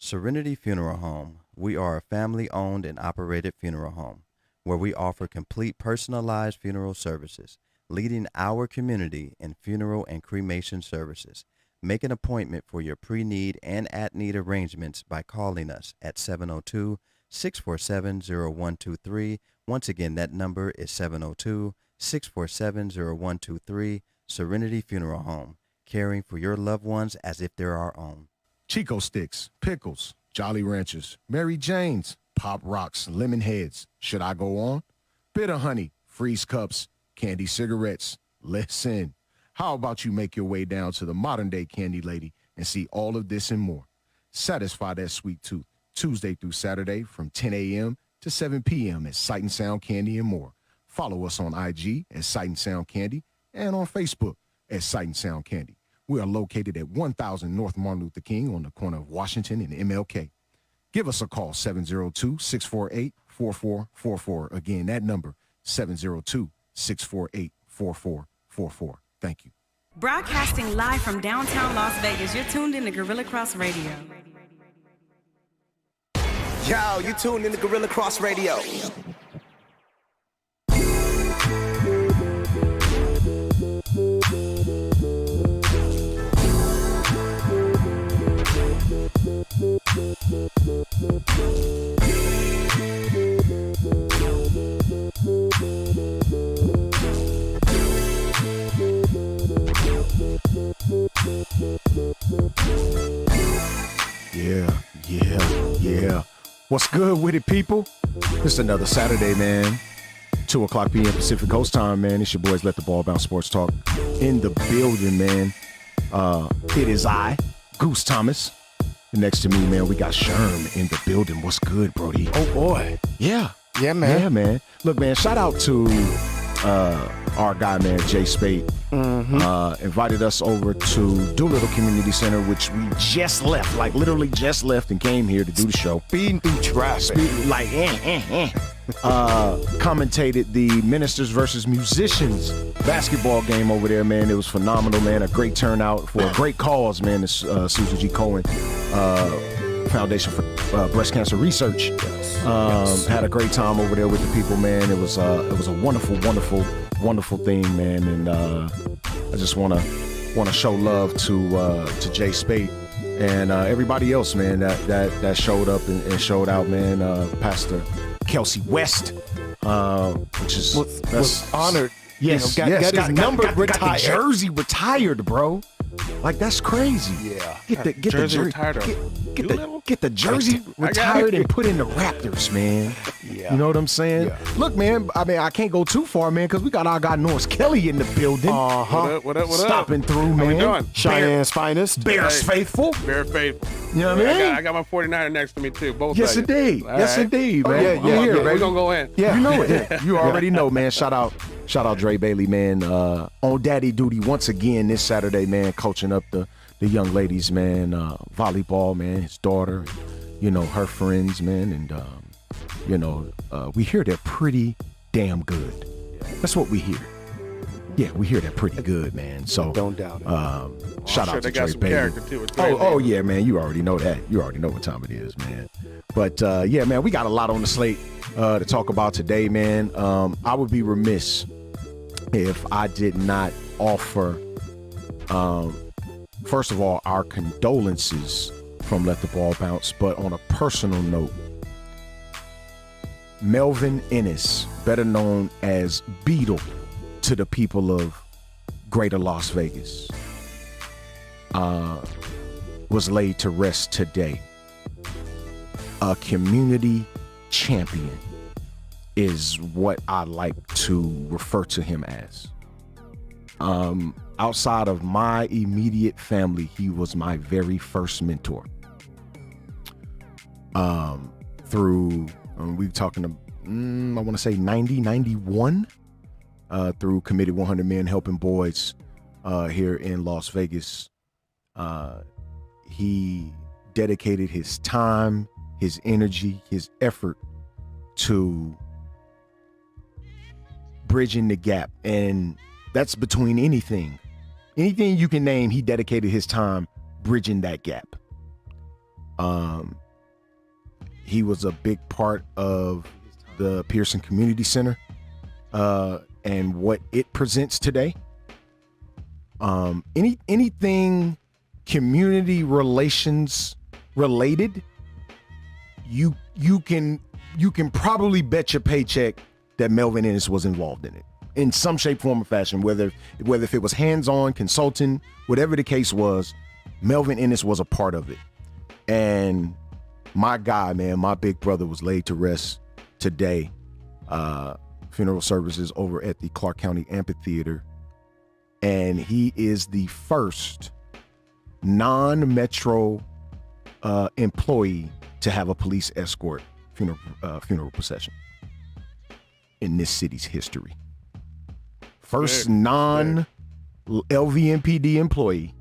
Serenity Funeral Home. We are a family owned and operated funeral home where we offer complete personalized funeral services, leading our community in funeral and cremation services. Make an appointment for your pre need and at need arrangements by calling us at 702 647 0123. Once again, that number is 702 647 0123. Serenity Funeral Home, caring for your loved ones as if they're our own. Chico Sticks, Pickles, Jolly Ranchers, Mary Jane's, Pop Rocks, Lemon Heads. Should I go on? Bitter Honey, Freeze Cups, Candy Cigarettes. Listen, how about you make your way down to the modern-day Candy Lady and see all of this and more? Satisfy that sweet tooth Tuesday through Saturday from 10 a.m. to 7 p.m. at Sight and Sound Candy and more. Follow us on IG at Sight and Sound Candy and on Facebook at Sight and Sound Candy. We are located at 1000 North Martin Luther King on the corner of Washington and MLK. Give us a call, 702-648-4444. Again, that number, 702-648-4444. Thank you. Broadcasting live from downtown Las Vegas, you're tuned in to Gorilla Cross Radio. Yo, you tuned in to Gorilla Cross Radio. Yeah. What's good with it, people? It's another Saturday, man. 2 o'clock p.m. Pacific Coast time, man. It's your boys, Let the Ball Bounce Sports Talk in the building, man. It is I, Goose Thomas. Next to me, man, we got Sherm in the building. What's good, Brody? Oh, boy. Yeah, man. Yeah, man. Look, man, shout out to our guy, man, Jay Spade. Invited us over to Doolittle Community Center, which we just left, like literally just left and came here to do the show. Speeding through traffic. Commentated the Ministers versus Musicians basketball game over there, man. It was phenomenal, man. A great turnout for a great cause, man. It's Susan G. Cohen Foundation for Breast Cancer Research. Had a great time over there with the people, man. It was a wonderful thing, man. And I just want to show love to Jay Spate and everybody else, man, that showed up and showed out, man. Pastor Kelsey West, which is was honored. Yes, got his number retired. Got the jersey retired, bro. Like, that's crazy. Yeah. Get the jersey retired. Get the jersey retired and put in the Raptors, man. Yeah. You know what I'm saying? Yeah. Look, man, I mean, I can't go too far, man, because we got our guy Norris Kelly in the building. What up? Stopping through, man. How we doing? Cheyenne's finest. Bears faithful. Very faithful. You know what I mean? I got my 49er next to me, too. Both Yes, of you. indeed. All Yes, right. indeed, Oh, man. yeah, You're here, we're baby. going to go in. Yeah. You know it. You already know, man. Shout out Dre Bailey, man. On daddy duty once again this Saturday, man, coaching up the young ladies, man. Volleyball, man. His daughter, you know, her friends, man. And, you know, we hear they're pretty damn good. That's what we hear. Yeah, we hear they're pretty good, man. So Don't doubt it. shout out to They got Dre some Bailey. character, too. With Dre Oh, Bailey. yeah, man. You already know that. You already know what time it is, man. But, yeah, man, we got a lot on the slate to talk about today, man. I would be remiss if I did not offer, first of all, our condolences from Let the Ball Bounce. But on a personal note, Melvin Ennis, better known as Beetle to the people of Greater Las Vegas, was laid to rest today. A community champion is what I like to refer to him as. Outside of my immediate family, he was my very first mentor. Through, we're talking, I want to say 91, through Committed 100 Men Helping Boys here in Las Vegas. He dedicated his time, his energy, his effort to bridging the gap. And that's between anything you can name. He dedicated his time bridging that gap. He was a big part of the Pearson Community Center and what it presents today. Anything community relations related, you can probably bet your paycheck that Melvin Ennis was involved in it in some shape, form, or fashion. Whether if it was hands-on, consulting, whatever the case was, Melvin Ennis was a part of it. And my guy, man, my big brother was laid to rest today. Funeral services over at the Clark County Amphitheater. And he is the first non-Metro employee to have a police escort funeral procession in this city's history. First non-LVMPD employee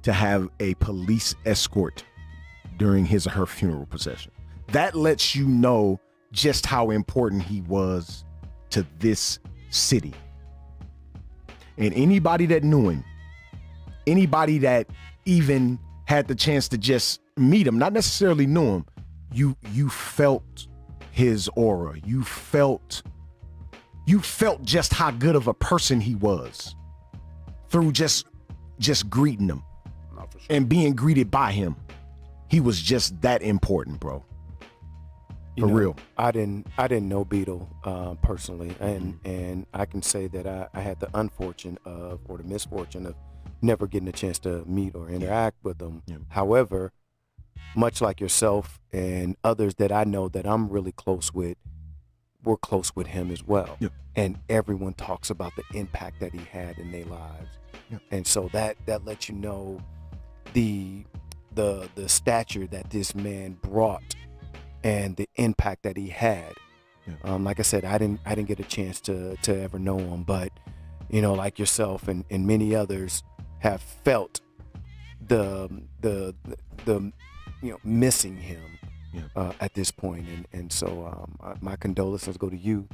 to have a police escort during his or her funeral procession. That lets you know just how important he was to this city. And anybody that knew him, anybody that even had the chance to just meet him, not necessarily knew him, you felt his aura. You felt just how good of a person he was through just greeting him and being greeted by him. He was just that important, bro. For real. I didn't know Beetle personally, and I can say that I had the the misfortune of never getting a chance to meet or interact with him. Yeah. However, much like yourself and others that I know that I'm really close with, we're close with him as well. Yeah. And everyone talks about the impact that he had in their lives. Yeah. And so that lets you know the stature that this man brought and the impact that he had. Yeah. Like I said, I didn't get a chance to ever know him, but like yourself and many others have felt the missing him at this point, and so my condolences go to you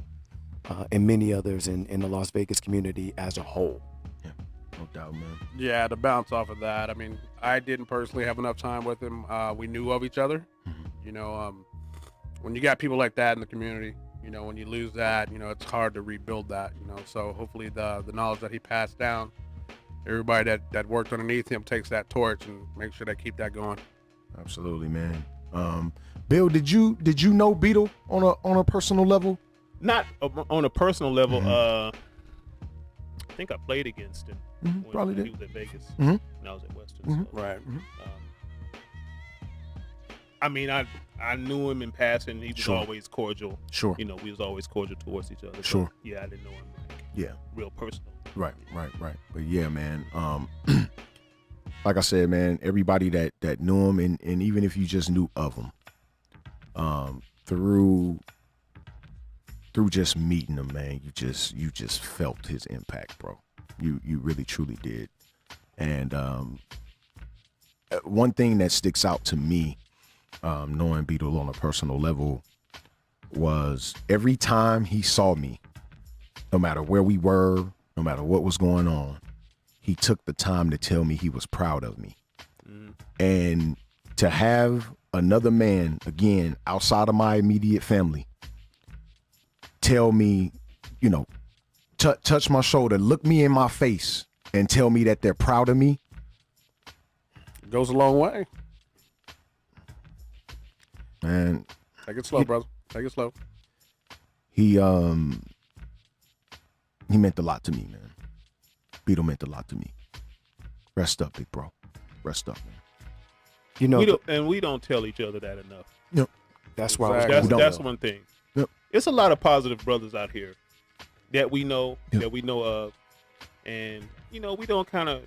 and many others in the Las Vegas community as a whole. Yeah, no doubt, man. Yeah, to bounce off of that, I mean, I didn't personally have enough time with him. We knew of each other. Mm-hmm. When you got people like that in the community, when you lose that, it's hard to rebuild that, so hopefully the knowledge that he passed down, everybody that worked underneath him takes that torch and make sure they keep that going. Absolutely, man. Bill, did you know Beetle on a personal level? Not on a personal level. Mm-hmm. I think I played against him probably when did. he was at Vegas, Mm-hmm. and I was at Western. Mm-hmm. So, Right. Mm-hmm. I mean, I knew him in passing. He was Sure. always cordial. Sure. We was always cordial towards each other. Sure. But yeah, I didn't know him Yeah. real personal. Right. But yeah, man. Like I said, man, everybody that knew him, and even if you just knew of him, through just meeting him, man, you just felt his impact, bro. You really truly did. And one thing that sticks out to me, knowing Beetle on a personal level, was every time he saw me, no matter where we were, no matter what was going on, he took the time to tell me he was proud of me. And to have another man, again, outside of my immediate family, tell me, touch my shoulder, look me in my face, and tell me that they're proud of me. It goes a long way. Man, Take it slow, brother. Take it slow. he meant a lot to me, man. Beetle meant a lot to me. Rest up, big bro. Rest up, man. We don't tell each other that enough. Yep. That's why That's one thing. Yep. It's a lot of positive brothers out here that we know, Yep. that we know of, and we don't kind of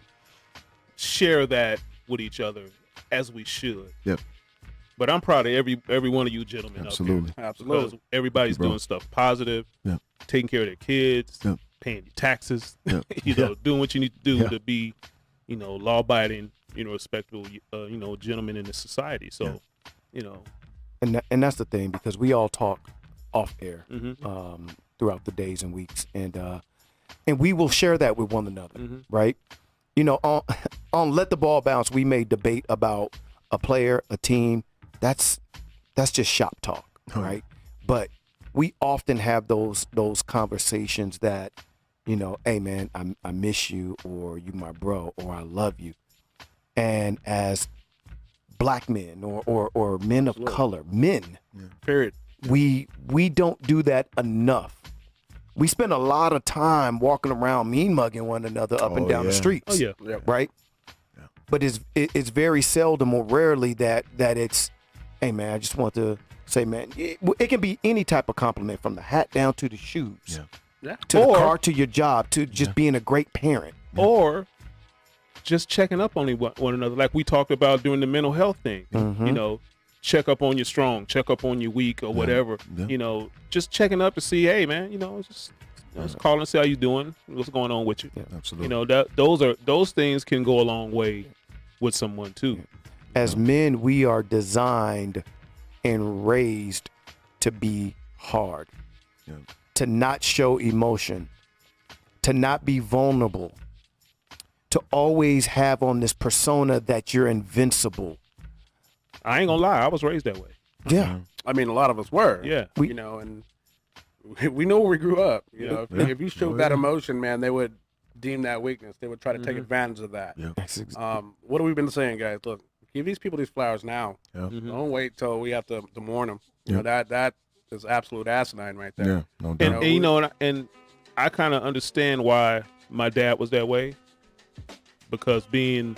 share that with each other as we should. Yep. But I'm proud of every one of you gentlemen Absolutely. up here. Absolutely. Because everybody's Bro. doing stuff positive, Yep. taking care of their kids, Yep. paying your taxes, Yep. doing what you need to do Yeah. to be, law-abiding, respectable, gentlemen in the society. So, and that's the thing, because we all talk off air Mm-hmm. throughout the days and weeks, and we will share that with one another, Mm-hmm. right? On Let the Ball Bounce, we may debate about a player, a team, that's just shop talk, right? But we often have those conversations that, you know, hey man, I miss you, or you my bro, or I love you. And as black men or men of color, Period. we don't do that enough. We spend a lot of time walking around mean mugging one another up and down the streets. Oh yeah. Yep. Right? But it's very seldom or rarely that it's, hey man, I just want to say, man, it can be any type of compliment, from the hat down to the shoes, Yeah. to the Or- car, to your job, to just being a great parent. Or just checking up on one another, like we talked about during the mental health thing. You know, check up on your strong, check up on your weak, or whatever. You know, just checking up to see, hey man, you know, just call and see how you doing, what's going on with you. Absolutely. You know, those things can go a long way with someone too. As men, we are designed and raised to be hard, to not show emotion, to not be vulnerable, to always have on this persona that you're invincible. I ain't gonna lie, I was raised that way. Yeah. I mean, a lot of us were. Yeah. You know, and we know where we grew up. You know, if you showed that emotion, man, they would deem that weakness. They would try to take advantage of that. What have we been saying, guys? Look, give these people these flowers now. Don't wait till we have to mourn them. You know, that is absolute asinine right there. Yeah, no doubt. And you know, and I kind of understand why my dad was that way, because being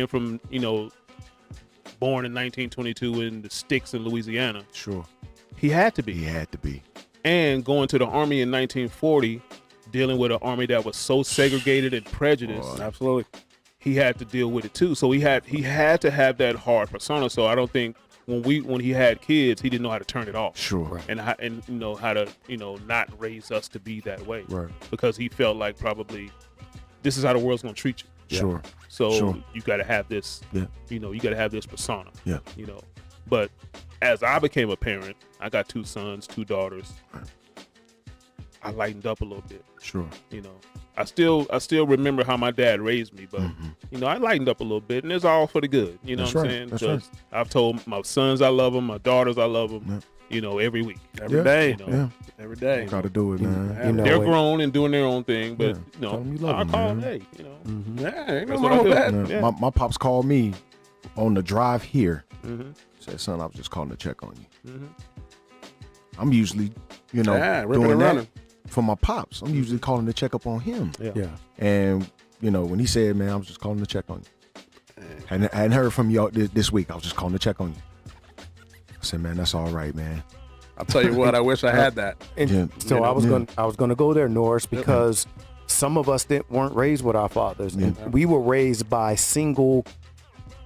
from, you know, born in 1922 in the sticks in Louisiana, Sure. he had to be. He had to be. And going to the army in 1940, dealing with an army that was so segregated and prejudiced, Absolutely. he had to deal with it too. So he had to have that hard persona. So I don't think when he had kids, he didn't know how to turn it off. Sure. And you know how to, you know, not raise us to be that way. Right. Because he felt like probably this is how the world's gonna treat you. Sure. So Sure. you got to have this. Yeah. You know, you got to have this persona. Yeah. You know, but as I became a parent, I got 2 sons, 2 daughters. I lightened up a little bit. Sure. You know, I still remember how my dad raised me, but you know, I lightened up a little bit, and it's all for the good. You know That's what I'm right. saying? That's Because I've told my sons I love them, my daughters I love them. You know, every week, Every day. You know, Every day. Got to do it, man. You know, they're it- grown and doing their own thing, but you Tell know, 'em you love I 'em, call them, man. hey, you know, Yeah, ain't no That's what wrong I with do. that. Yeah. Yeah. My pops called me on the drive here. Mm-hmm. Said, son, I was just calling to check on you. I'm usually, you know, Yeah, ripping doing and that running. for my pops. I'm usually calling to check up on him. Yeah. And, you know, when he said, man, I was just calling to check on you. Hadn't heard from you this week. I was just calling to check on you. I said, man, that's all right, man. I'll tell you what, I wish I had that. And Yeah. so You know, I was gonna go there, Norris, because some of us weren't raised with our fathers, and we were raised by single,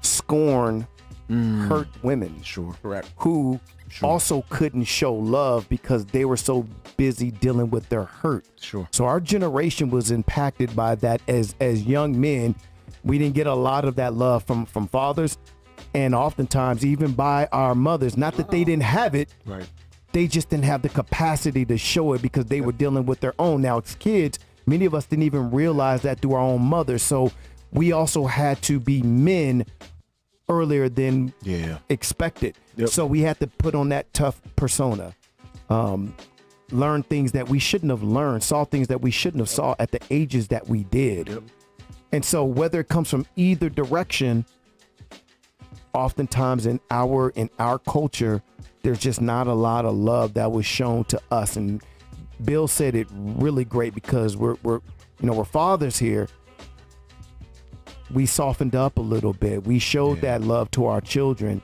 scorn, hurt women. Sure. Correct. Who also couldn't show love because they were so busy dealing with their hurt. Sure. So our generation was impacted by that. As young men, we didn't get a lot of that love from fathers, and oftentimes even by our mothers. Not that they didn't have it, Right. they just didn't have the capacity to show it because they were dealing with their own. Now, as kids, many of us didn't even realize that through our own mothers. So we also had to be men earlier than Yeah. expected. Yep. So we had to put on that tough persona, learn things that we shouldn't have learned, saw things that we shouldn't have saw at the ages that we did. And so whether it comes from either direction, oftentimes in our culture, there's just not a lot of love that was shown to us. And Bill said it really great because we're fathers here. We softened up a little bit. We showed that love to our children.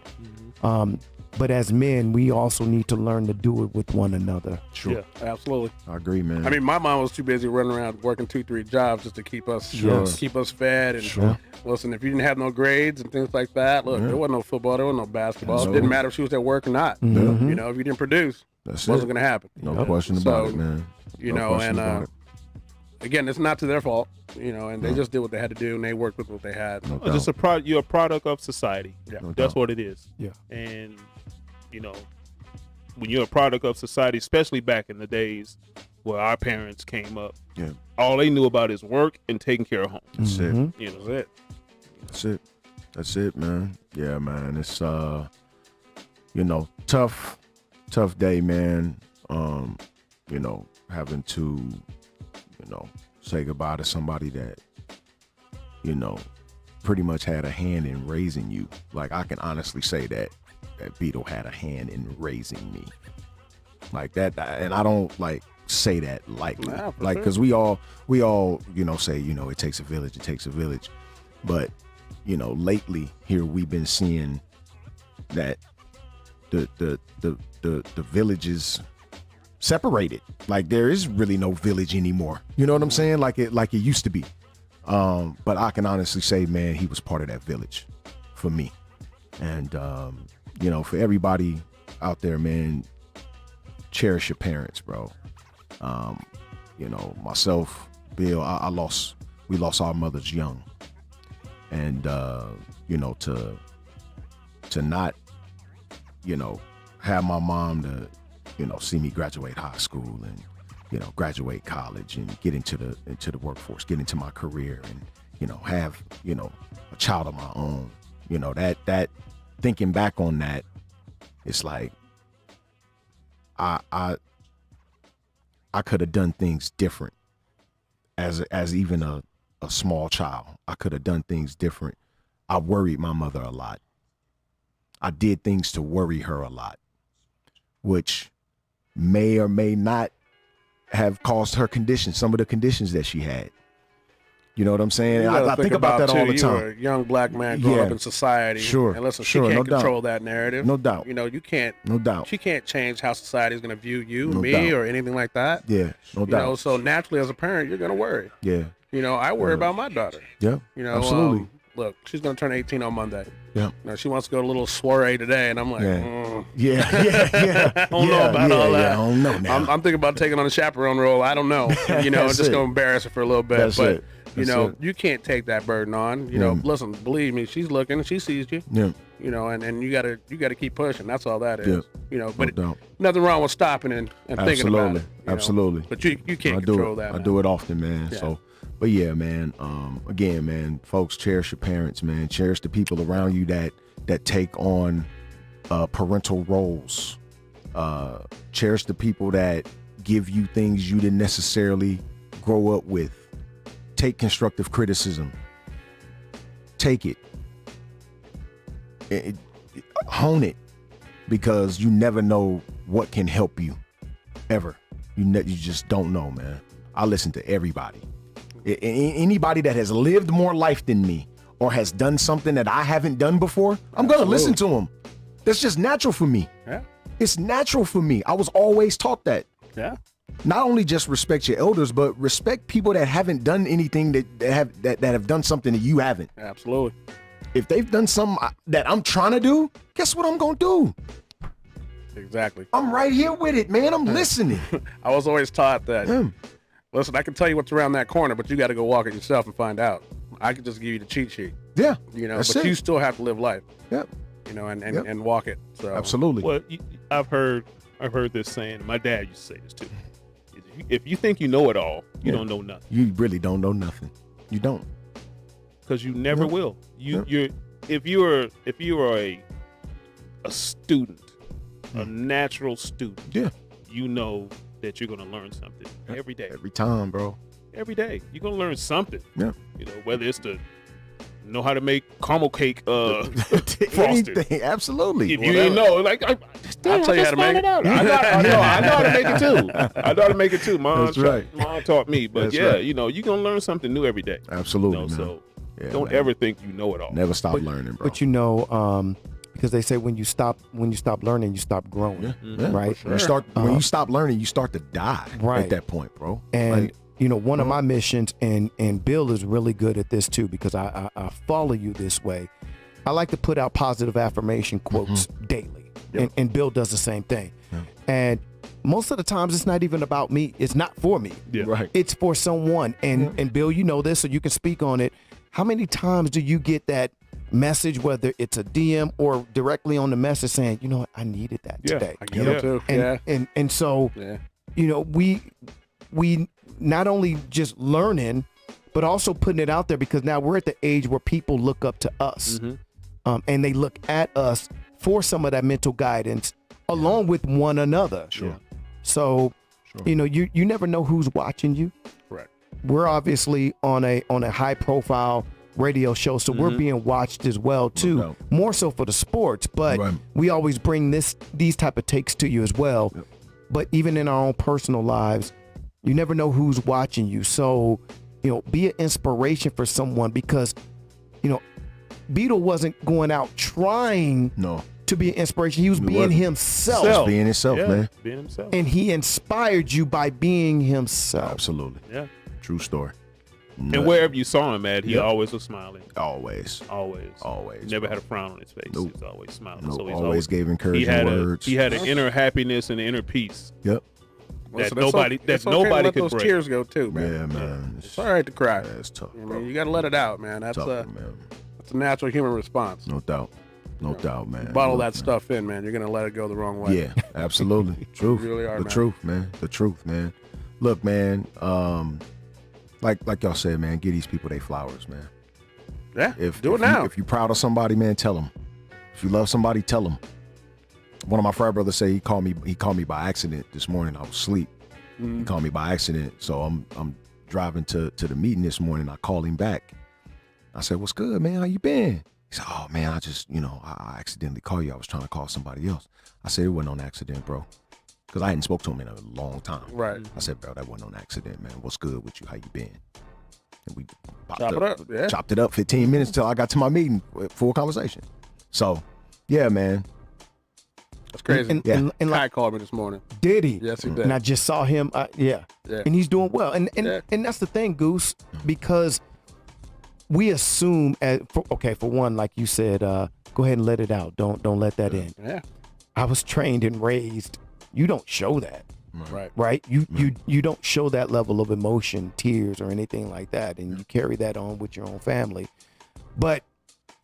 But as men, we also need to learn to do it with one another. Sure. Yeah. Absolutely. I agree, man. I mean, my mom was too busy running around working 2-3 jobs just to keep us fed. And listen, if you didn't have no grades and things like that, look, there wasn't no football, there wasn't no basketball. No. It didn't matter if she was at work or not. You know, if you didn't produce, That's it wasn't it. going to happen. No question about So, it, man. You No know, question and about it. again, it's not to their fault. You know, and they just did what they had to do, and they worked with what they had. No Just you're a product of society. Yeah. No That's doubt. what it is. Yeah. And you know, when you're a product of society, especially back in the days where our parents came up, Yeah. all they knew about is work and taking care of home. That's it. You know, That's it. That's it. That's it, man. Yeah, man. It's tough day, man. Having to, say goodbye to somebody that, pretty much had a hand in raising you. Like, I can honestly say that Beetle had a hand in raising me. Like that, and I don't say that lightly. Yeah, because we all, say, it takes a village. But, lately here we've been seeing that the villages separated. Like, there is really no village anymore. You know what I'm saying? Like it used to be. But I can honestly say, man, he was part of that village for me. And for everybody out there, man, cherish your parents, bro. Myself, Bill, we lost our mothers young. And to not, have my mom to, see me graduate high school and, graduate college and get into the workforce, get into my career and, have, a child of my own, that thinking back on that, it's like, I could have done things different as even a small child. I could have done things different. I worried my mother a lot. I did things to worry her a lot, which may or may not have caused her conditions, some of the conditions that she had. You know what I'm saying? I think about that all the time. You're a young black man growing up in society. Sure. And listen, she can't control that narrative. No doubt. You can't. No doubt. She can't change how society is going to view you, No me, doubt. or anything like that. Yeah, no doubt. So naturally, as a parent, you're going to worry. Yeah. I worry about my daughter. Yeah. Absolutely. Look, she's going to turn 18 on Monday. Yeah. She wants to go to a little soiree today, and I'm like, Yeah. I don't know about all that. I don't know now. I'm thinking about taking on a chaperone role. I don't know. Just going to embarrass her for a little bit. That's but it. you can't take that burden on. Listen, believe me, she's looking, she sees you. Yeah. And you gotta keep pushing. That's all that is. Yeah. But No doubt. nothing wrong with stopping and thinking about it. Absolutely. But you can't control that. I do it often, man. Yeah. So, but yeah, man. Again, man, folks, cherish your parents, man. Cherish the people around you that take on parental roles. Cherish the people that give you things you didn't necessarily grow up with. Take constructive criticism. Take it. Hone it, because you never know what can help you, ever. You just don't know, man. I listen to everybody. Anybody that has lived more life than me or has done something that I haven't done before, I'm gonna listen to them. That's just natural for me. Yeah. It's natural for me. I was always taught that. Yeah. Not only just respect your elders, but respect people that haven't done anything that have done something that you haven't. Absolutely. If they've done something that I'm trying to do, guess what I'm gonna do? Exactly. I'm right here with it, man. I'm listening. I was always taught that. Listen, I can tell you what's around that corner, but you got to go walk it yourself and find out. I can just give you the cheat sheet. Yeah. But you still have to live life. Yeah. And walk it. So Absolutely. Well, I've heard this saying. My dad used to say this too. If you think you know it all, you don't know nothing. You really don't know nothing. You don't. Because you never will. If you are a student, a natural student, you know that you're going to learn something every day. Every time, bro. Every day you're going to learn something. Yeah. Whether it's to know how to make caramel cake frosted. Anything, absolutely. If you didn't know, I'll tell you how to make it. I know how to make it too. I know how to make it too. Mom taught me. But That's you're going to learn something new every day. Absolutely. Man. So don't ever think you know it all. Never stop learning, bro. But because they say when you stop learning, you stop growing. Right? Sure. When you stop learning, you start to die at that point, bro. And one of my missions, and Bill is really good at this too, because I follow you this way. I like to put out positive affirmation quotes daily. Yep. And Bill does the same thing. Yeah. And most of the times it's not even about me. It's not for me. Yeah. Right. It's for someone. And Bill, you know this, so you can speak on it. How many times do you get that message, whether it's a DM or directly on the message saying, I needed that today. I get it too. And so, we not only just learning, but also putting it out there, because now we're at the age where people look up to us. and they look at us for some of that mental guidance along with one another. Sure. So, you know, you never know who's watching you. Correct. We're obviously on a high profile radio show, so we're being watched as well too. No doubt. More so for the sports, but Right. we always bring these type of takes to you as well. Yep. But even in our own personal lives, you never know who's watching you. So, you know, be an inspiration for someone, because, you know, Beetle wasn't going out trying No. to be an inspiration. He was being wasn't. himself. Just being himself, Yeah, man. being himself. And he inspired you by being himself. Absolutely. Yeah. True story. And wherever you saw him at, he Yep. always was smiling. Always. Always. Always, Never bro. had a frown on his face. Nope. He was always smiling. Nope. So he's Always gave he encouraging had words. he had an inner happiness and an inner peace Yep. that Listen, nobody it's okay to nobody let could those break. tears go too, man. Yeah, man. It's all right to cry. Yeah, it's tough, I bro. mean, you got to let it out, man. That's Tough, a man. that's a natural human response. No doubt. No doubt, man. Bottle Look, that man. stuff in, man. You're gonna let it go the wrong way. Yeah, absolutely. Truth. You really are, the man. truth, man. The truth, man. Look, man. Like y'all said, man. Give these people their flowers, man. Yeah. If Do it if now. if you're proud of somebody, man, tell them. If you love somebody, tell them. One of my frat brothers say he called me by accident this morning. I was asleep. He called me by accident. So I'm driving to the meeting this morning. I called him back. I said, "What's good, man? How you been?" He said, "Oh man, I just, I accidentally called you. I was trying to call somebody else." I said, "It wasn't on accident, bro." Because I hadn't spoke to him in a long time. Right. I said, "Bro, that wasn't on accident, man. What's good with you? How you been?" And we Chop it up, yeah. chopped it up 15 minutes till I got to my meeting. Full conversation. So, yeah, man. That's crazy. And, Yeah. and Kai like, called me this morning. did he? Yes, he did. And I just saw him. Yeah. Yeah. And he's doing well. And Yeah. and that's the thing, Goose, because we assume, for one, like you said, go ahead and let it out. Don't let that in. Yeah. I was trained and raised. You don't show that, Right. right? You don't show that level of emotion, tears, or anything like that, and you carry that on with your own family. But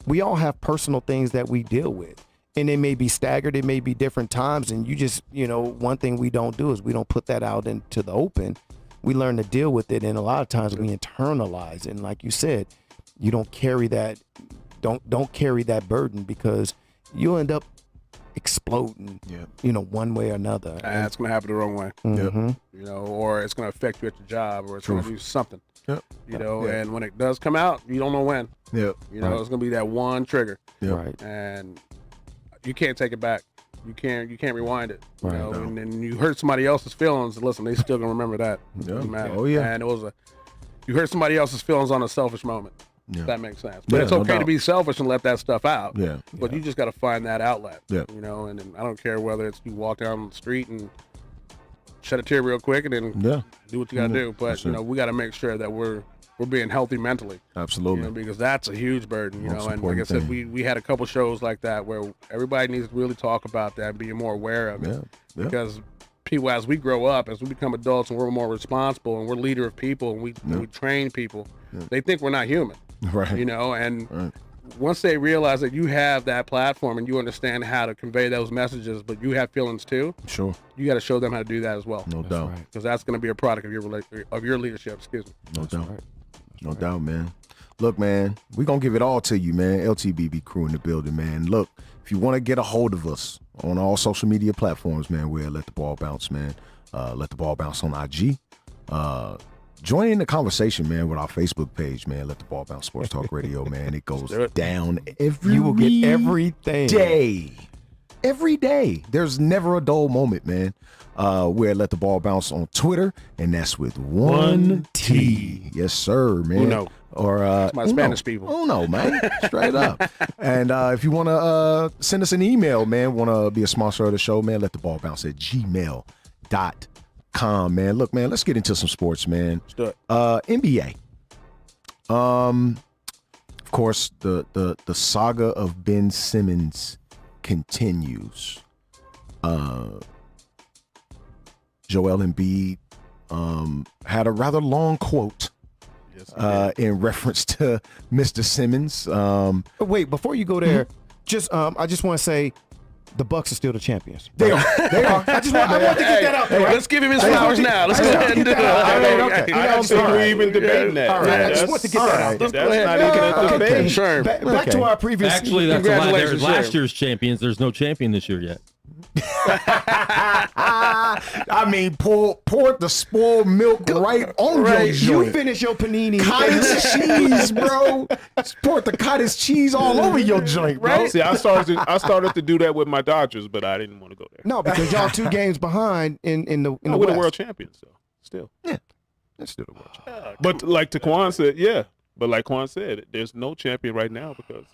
we all have personal things that we deal with, and it may be staggered, it may be different times, and you just, one thing we don't do is we don't put that out into the open. We learn to deal with it, and a lot of times we internalize it. And like you said, you don't carry that, don't carry that burden, because you'll end up exploding, one way or another. And it's gonna happen the wrong way. Mhm. Or it's gonna affect you at your job, or it's gonna do something. Yep. And when it does come out, you don't know when. Yep. It's gonna be that one trigger, Right. and you can't take it back. You can't rewind it. You Right. know, No. and then you hurt somebody else's feelings. Listen, they still gonna remember that. Yeah. Doesn't matter. Oh, yeah. And you hurt somebody else's feelings on a selfish moment. Yeah. If that makes sense. But Yeah, it's no okay to doubt. be selfish and let that stuff out. Yeah. But you just got to find that outlet. Yeah. And then I don't care whether it's you walk down the street and shed a tear real quick and then Yeah. do what you got to do. But That's it. we got to make sure that we're being healthy mentally. Absolutely. Because that's a huge burden. Most And like I important said, thing. we had a couple shows like that where everybody needs to really talk about that and be more aware of it. Yeah. Yeah. Because people, as we grow up, as we become adults and we're more responsible and we're leader of people and we train people, they think we're not human. Right. And Right. once they realize that you have that platform and you understand how to convey those messages, but you have feelings too, Sure. you got to show them how to do that as well. No doubt. Because that's going to be a product of your leadership. Excuse me. No doubt. No doubt, man. Look, man, we're going to give it all to you, man. LTBB crew in the building, man. Look, if you want to get a hold of us on all social media platforms, man, we're Let the Ball Bounce, man. Let the Ball Bounce on IG. Join in the conversation, man, with our Facebook page, man. Let the Ball Bounce Sports Talk Radio, man. It goes down every You will get everything. day. Every day. There's never a dull moment, man. We're at Let the Ball Bounce on Twitter, and that's with one T. Yes, sir, man. Uno. Or my Uno. Spanish people. Uno, man. Straight up. And if you want to send us an email, man, want to be a sponsor of the show, man, let the ball bounce at gmail.com, man. Look, man, let's get into some sports, man. Let's do it. NBA. Of course, the saga of Ben Simmons continues. Joel Embiid had a rather long quote in reference to Mr. Simmons. Wait, before you go there, just I just want to say, the Bucks are still the champions. They are. They are. I want to get that out there. Right? Let's give him his flowers now. Let's go ahead and do it. Okay. I don't think we're even debating that. All right. I That's, just want to get that out there. that's not even a debate. Sure. Back to our previous. Actually, that's a lie. Congratulations, There's last year's champions. There's no champion this year yet. I mean, pour the spoiled milk right on your joint. You finish your panini. Cottage cheese, bro. Pour the cottage cheese all over your joint, bro. Right? See, I started to do that with my Dodgers, but I didn't want to go there. No, because y'all 2 games behind in the We're West. the world champions, so still. Yeah, that's still the world champion. But like Taquan said, yeah. But like Quan said, there's no champion right now because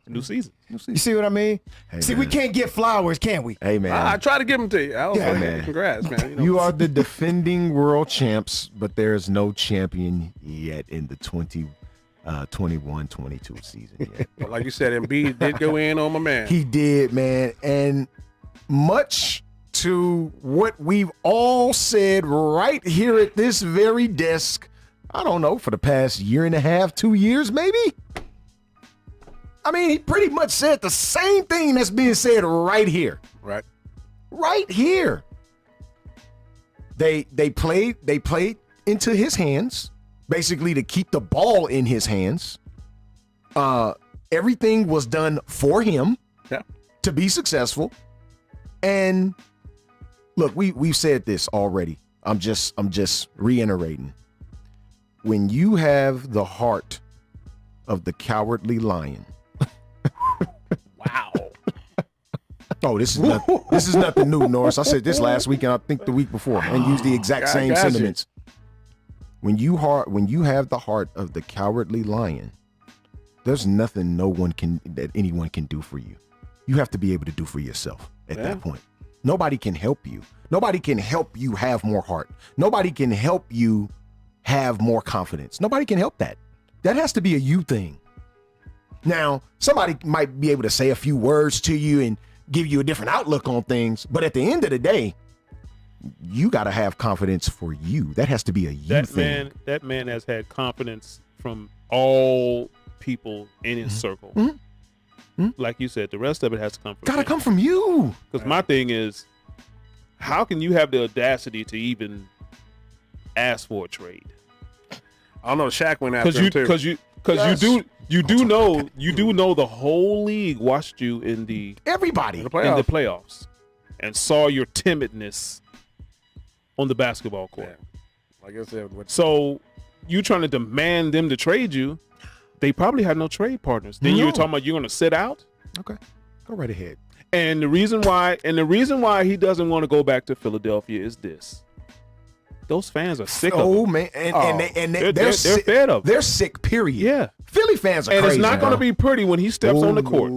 new season. You see what I mean? Hey, see, man. we can't get flowers, can we? Hey, man. I try to give them to you. I was Yeah, like, man. congrats, man. You know, You are the defending world champs, but there's no champion yet in the 21-22 season yet. but like you said, Embiid did go in on my man. He did, man. And much to what we've all said right here at this very desk, I don't know, for the past year and a half, 2 years maybe? I mean, he pretty much said the same thing that's being said right here. Right. Right here. They played into his hands, basically to keep the ball in his hands. Everything was done for him to be successful. And look, we've said this already. I'm just reiterating. When you have the heart of the cowardly lion. Wow. Oh, this is nothing new, Norris. I said this last week and I think the week before, and used the exact same got you. sentiments. When you have the heart of the cowardly lion, there's nothing that anyone can do for you. You have to be able to do for yourself at that point. Nobody can help you. Nobody can help you have more heart. Nobody can help you have more confidence. Nobody can help that. That has to be a you thing. Now, somebody might be able to say a few words to you and give you a different outlook on things, but at the end of the day, you got to have confidence for you. That has to be a you thing. That man has had confidence from all people in his circle. Like you said, the rest of it has to come from Got to come from you. Because my thing is, how can you have the audacity to even ask for a trade? I don't know. Shaq went after him too. You do know the whole league watched you in the playoffs and saw your timidness on the basketball court. Yeah. Like I said, so you trying to demand them to trade you? They probably had no trade partners. Then you're talking about you're going to sit out? Okay, go right ahead. And the reason why he doesn't want to go back to Philadelphia is this. Those fans are sick of him. Oh man, they're fed up. They're sick. Period. Yeah, Philly fans are and crazy. it's not going to be pretty when he steps on the court.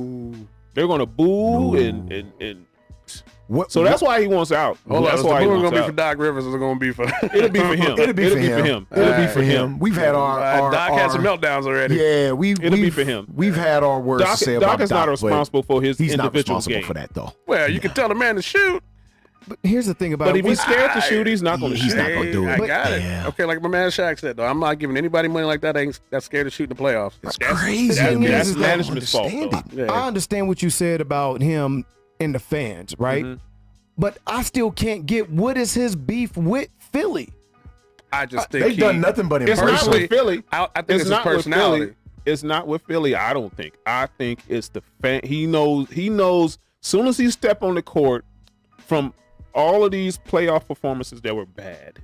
They're going to boo and. So that's why he wants out. That's why it's going to be for Doc Rivers. It's going to be for. It'll be for him. It'll be for him. It'll be for him. We've had our Doc had some meltdowns already. Yeah, it'll be for him. We've had our words to say about Doc. Doc is not responsible for his he's individual not responsible game. for that though. Well, you can tell the man to shoot. But here's the thing about But it. if he's scared to shoot, he's not going to shoot. He's not going to do it. I got it. Okay, like my man Shaq said, though, I'm not giving anybody money like that. That's scared to shoot in the playoffs. It's crazy. That's management's fault. Yeah. I understand what you said about him and the fans, right? Mm-hmm. But I still can't get what is his beef with Philly. I just think they've done nothing but It's not with Philly. I think it's his personality. It's not with Philly. I don't think. I think it's the fan. He knows. Soon as he step on the court, from all of these playoff performances that were bad,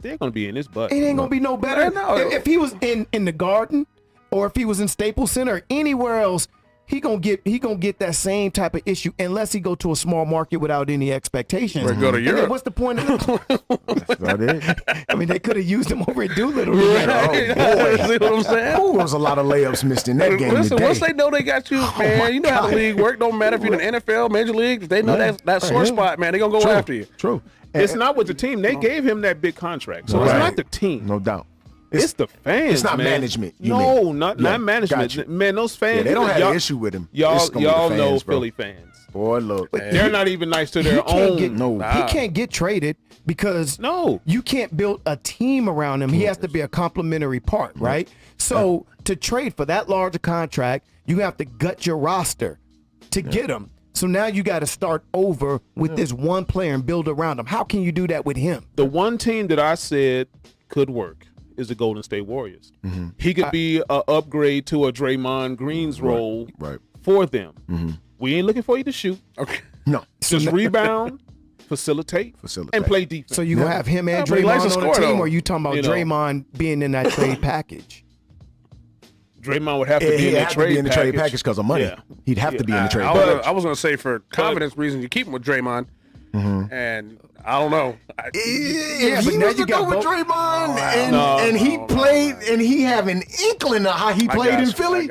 they're gonna be in his butt. It ain't gonna be no better. If he was in the Garden, or if he was in Staples Center, or anywhere else, he gonna get that same type of issue unless he go to a small market without any expectations. Or go to Europe. What's the point of it? That's about it. I mean, they could have used him over at Doolittle. Right. Oh boy, See what I'm saying? Ooh, there was a lot of layups missed in that game Listen, today. once they know they got you, man, you know how the league work. Don't matter if you're in the NFL, Major League. If they know that sore spot, man, they gonna go after you. True. It's not with the team. They gave him that big contract, so it's not the team. No doubt. It's the fans. It's not man. management. Not management. Gotcha. Man, those fans. They don't have an issue with him. Y'all know fans, bro. Philly fans. Boy, look. They're not even nice to their own. He can't get traded because you can't build a team around him. He has to be a complementary part, right? So to trade for that large a contract, you have to gut your roster. to get him. So now you got to start over with this one player and build around him. How can you do that with him? The one team that I said could work is the Golden State Warriors. He could be an upgrade to a Draymond Green's role for them. We ain't looking for you to shoot. Okay. No. Just rebound, facilitate, and play defense. So you gonna have him and but he likes Draymond to on the score, team, though. or you talking about You know. Draymond being in that trade package? Draymond would have to be He'd in that have to be in the trade package because of money. Yeah. He'd have to be in the trade I package. was going to say for confidence reasons, you keep him with Draymond. And I don't know. If but he now was you to go got with both- Draymond and he played and he have an inkling of how he played in Philly,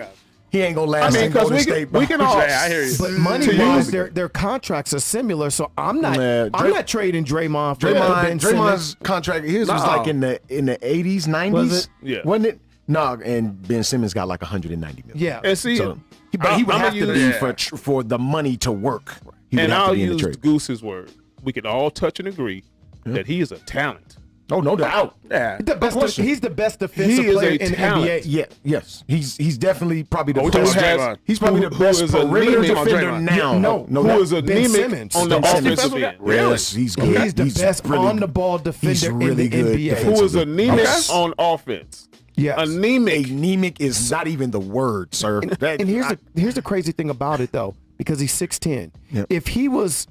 he ain't gonna last in Golden State. we can all. Yeah, I hear you. But money wise, their contracts are similar. So I'm not trading Draymond for Ben Simmons. Draymond's contract, his was like in the 80s, 90s. Was it? Yeah. Wasn't it? No, and Ben Simmons got like 190 million. Yeah. And see, So, but he would I'ma have to use- be for the money to work. He would and have to I'll be in the use trade. Goose's word. We can all touch and agree that he is a talent. Oh, no doubt. Yeah. He's the best defensive He is player a in the talent. NBA. Yeah, yes. He's definitely probably the we talking best. about Draymond. He's probably the Who best is a perimeter Draymond. defender Draymond. now. Yeah, no, no Who doubt. is a Ben anemic Simmons. on the Ben offensive Simmons. end? Yes, he's good. He's the best really- on-the-ball defender he's really in the good NBA. defensively. Who is anemic Okay. on offense? Yes. Anemic. Anemic is not even the word, sir. That- And here's the crazy thing about it though, because he's 6'10". Yep. If he was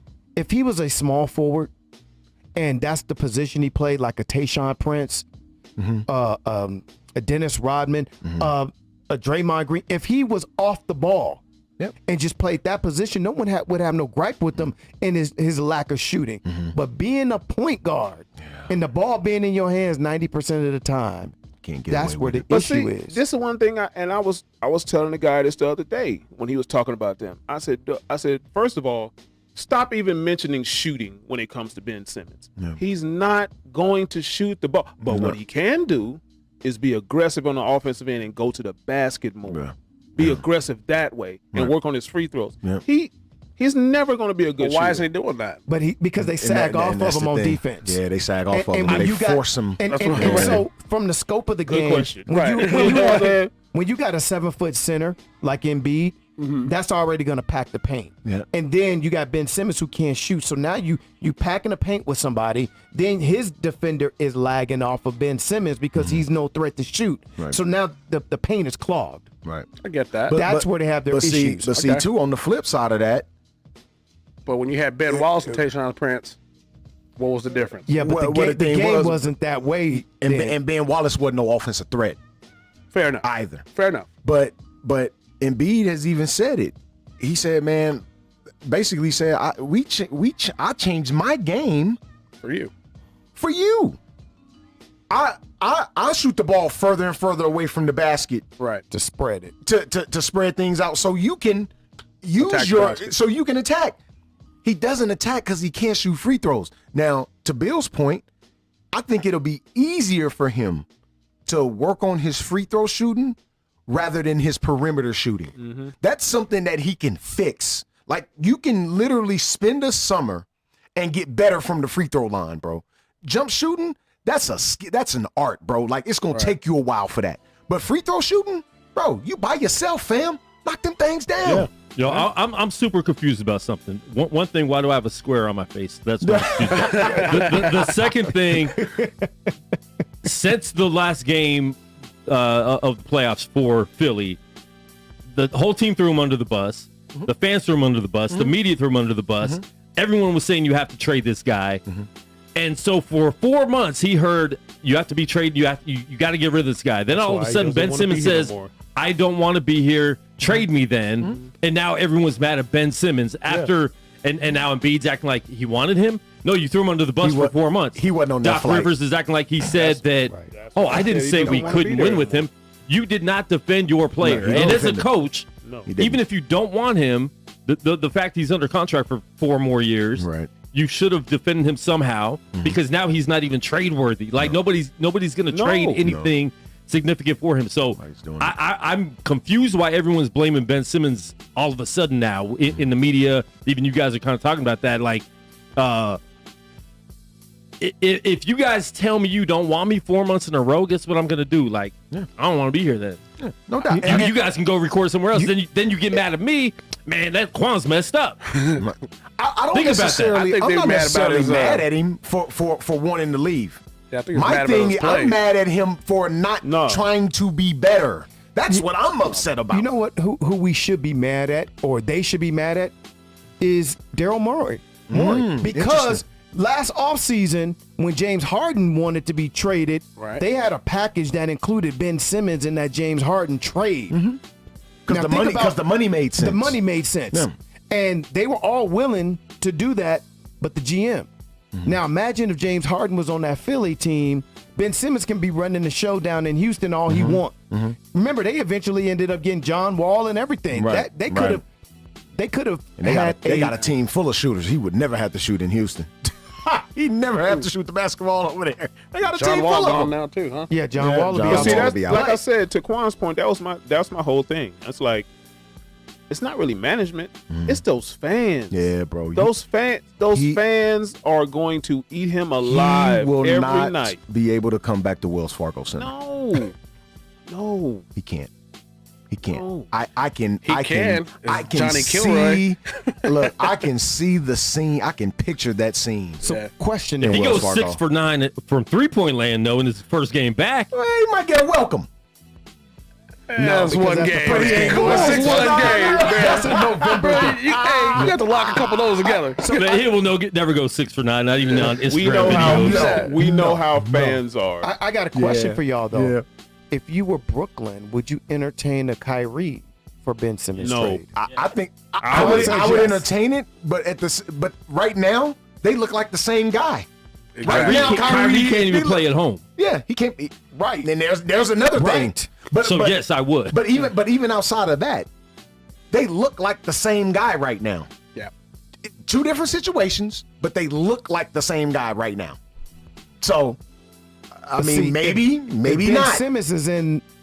a small forward, and that's the position he played, like a Tayshaun Prince, a Dennis Rodman, a Draymond Green. If he was off the ball and just played that position, no one would have no gripe with him in his lack of shooting. But being a point guard and the ball being in your hands 90% of the time, Can't get that's away where with the it. issue is. This is one thing, I was telling the guy this the other day when he was talking about them. I said, first of all, stop even mentioning shooting when it comes to Ben Simmons. He's not going to shoot the ball, but what he can do is be aggressive on the offensive end and go to the basket more. Be aggressive that way and work on his free throws. He's never going to be a good Why shooter. isn't he doing that? But because they sag off of him on defense. Yeah, they sag off of him. when They you got- force him. And, That's and- what and I'm so from the scope of the Good game, question. when Right. when you got a 7-foot center like Embiid, that's already going to pack the paint. Yeah. And then you got Ben Simmons who can't shoot. So now you packing the paint with somebody. Then his defender is lagging off of Ben Simmons because he's no threat to shoot. Right. So now the paint is clogged. Right. I get that. That's where they have their but issues. See, Okay. too, on the flip side of that, But when you had Ben Wallace and Tayshaun Prince, what was the difference? Yeah, but Well, the the game thing was- wasn't that way. and, then. and Ben Wallace wasn't no offensive threat Fair enough. either. Fair enough. But Embiid has even said it. He said, "Man, basically said I changed my game For you. for you. I shoot the ball further and further away from the basket Right. to spread it. to spread things out so you can use Attack the your basket. so you can attack. He doesn't attack because he can't shoot free throws. Now, to Bill's point, I think it'll be easier for him to work on his free throw shooting rather than his perimeter shooting. That's something that he can fix. Like, you can literally spend a summer and get better from the free throw line, bro. Jump shooting, that's an art, bro. Like, it's gonna take you a while for that. But free throw shooting, bro, you by yourself, fam. Knock them things down. Yo, I'm super confused about something. One thing, why do I have a square on my face? That's what the second thing, since the last game of the playoffs for Philly, the whole team threw him under the bus. The fans threw him under the bus. The media threw him under the bus. Everyone was saying you have to trade this guy. And so for 4 months, he heard you have to be traded. You got to get rid of this guy. Then all of a why he sudden, doesn't Ben wanna Simmons be here no says, more. I don't want to be here. Trade me then. And now everyone's mad at Ben Simmons after, and now Embiid's acting like he wanted him. No, you threw him under the bus for 4 months. He wasn't on that Doc flight. Rivers is acting like he said that, oh, I didn't He say don't we wanna couldn't be win there with him. You did not defend your player. No, he and didn't as a defend him. coach, No. He didn't. even if you don't want him, the fact he's under contract for 4 more years, Right. you should have defended him somehow because now he's not even trade worthy. Like nobody's going to trade anything significant for him. So Nobody's doing it. I'm confused why everyone's blaming Ben Simmons all of a sudden now in the media. Even you guys are kind of talking about that. Like, if you guys tell me you don't want me 4 months in a row, guess what I'm going to do? Like, I don't want to be here then. No doubt. You guys can go record somewhere else. Then you get mad at me, man, that Quan's messed up. I don't Think about that. necessarily. I think I'm they're not mad about necessarily his, mad at him for wanting to leave. Yeah, I think it's My mad about thing, his play. I'm mad at him for not No. trying to be better. That's what I'm upset about. You know what? Who we should be mad at, or they should be mad at, is Daryl Morey. Because last offseason, when James Harden wanted to be traded, Right. they had a package that included Ben Simmons in that James Harden trade. because Now the think money, about- because the money made sense. The money made sense. Yeah. And they were all willing to do that, but the GM. Now imagine if James Harden was on that Philly team. Ben Simmons can be running the show down in Houston all he want. Remember, they eventually ended up getting John Wall and everything. Right, That they right. could have. They could have And they had got a team full of shooters. He would never have to shoot in Houston. He'd never have to shoot the basketball over there. They got a John team Wall full of gone them. now too, huh? Yeah, John Yeah, Wall would John be Wall out. See, will that's be out. like I said to Quan's point. That's my whole thing. It's like, it's not really management. It's those fans. Yeah, bro. Those fans are going to eat him alive he will every not night. be able to come back to Wells Fargo Center. No. He can't. He can't. No. I can. He I can. I It's can Johnny see. Kilroy. Look, I can see the scene. I can picture that scene. So Yeah. question Yeah, is, He Wells goes Fargo. 6 for 9 from 3-point land though in his first game back. Well, he might get a welcome. That's because one that's the game. first game. That's one game, man. That's in November. You got to lock a couple of those together. So that he will never go 6 for 9, not even on Instagram We know how videos. we know how fans are. I got a question Yeah. for y'all though. Yeah. If you were Brooklyn, would you entertain a Kyrie for Ben Simmons No. trade? I think I I would would. say I would yes. entertain it, but right now they look like the same guy. Right Kyrie, now, Kyrie can't they even look- play at home. Yeah, he can't. Right. And there's another thing. Right. But So yes, I would. But even outside of that, they look like the same guy right now. Yeah. Two different situations, but they look like the same guy right now. So, I But mean, see, maybe if ben not. not. Simmons is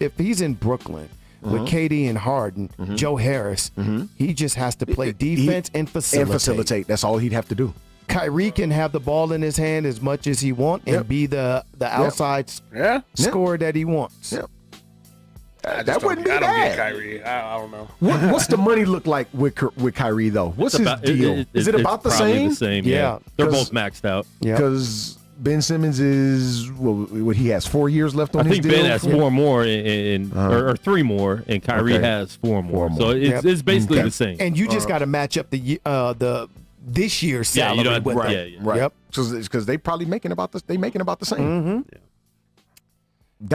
if he's in Brooklyn with KD and Harden, Joe Harris, he just has to play defense and facilitate. That's all he'd have to do. Kyrie can have the ball in his hand as much as he wants and Yep. be the outside Yeah. scorer that he wants. Yep. I just That don't- wouldn't be I don't bad. get Kyrie. I don't know. What's the money look like with Kyrie though? What's his deal? Is it about the it's probably same? the same. Yeah. Yeah. They're 'Cause- both maxed out. Yeah. Because Ben Simmons is what he has 4 years left on I his think deal. Ben has 4 more or 3 more, and Kyrie Okay. has 4 more. 4 more. So Yep. it's basically Okay. the same. And you just got to match up the this year's Yeah, salary you don't- with right. it. Yeah. Right. Yep. Because they probably making about the same. Mm-hmm.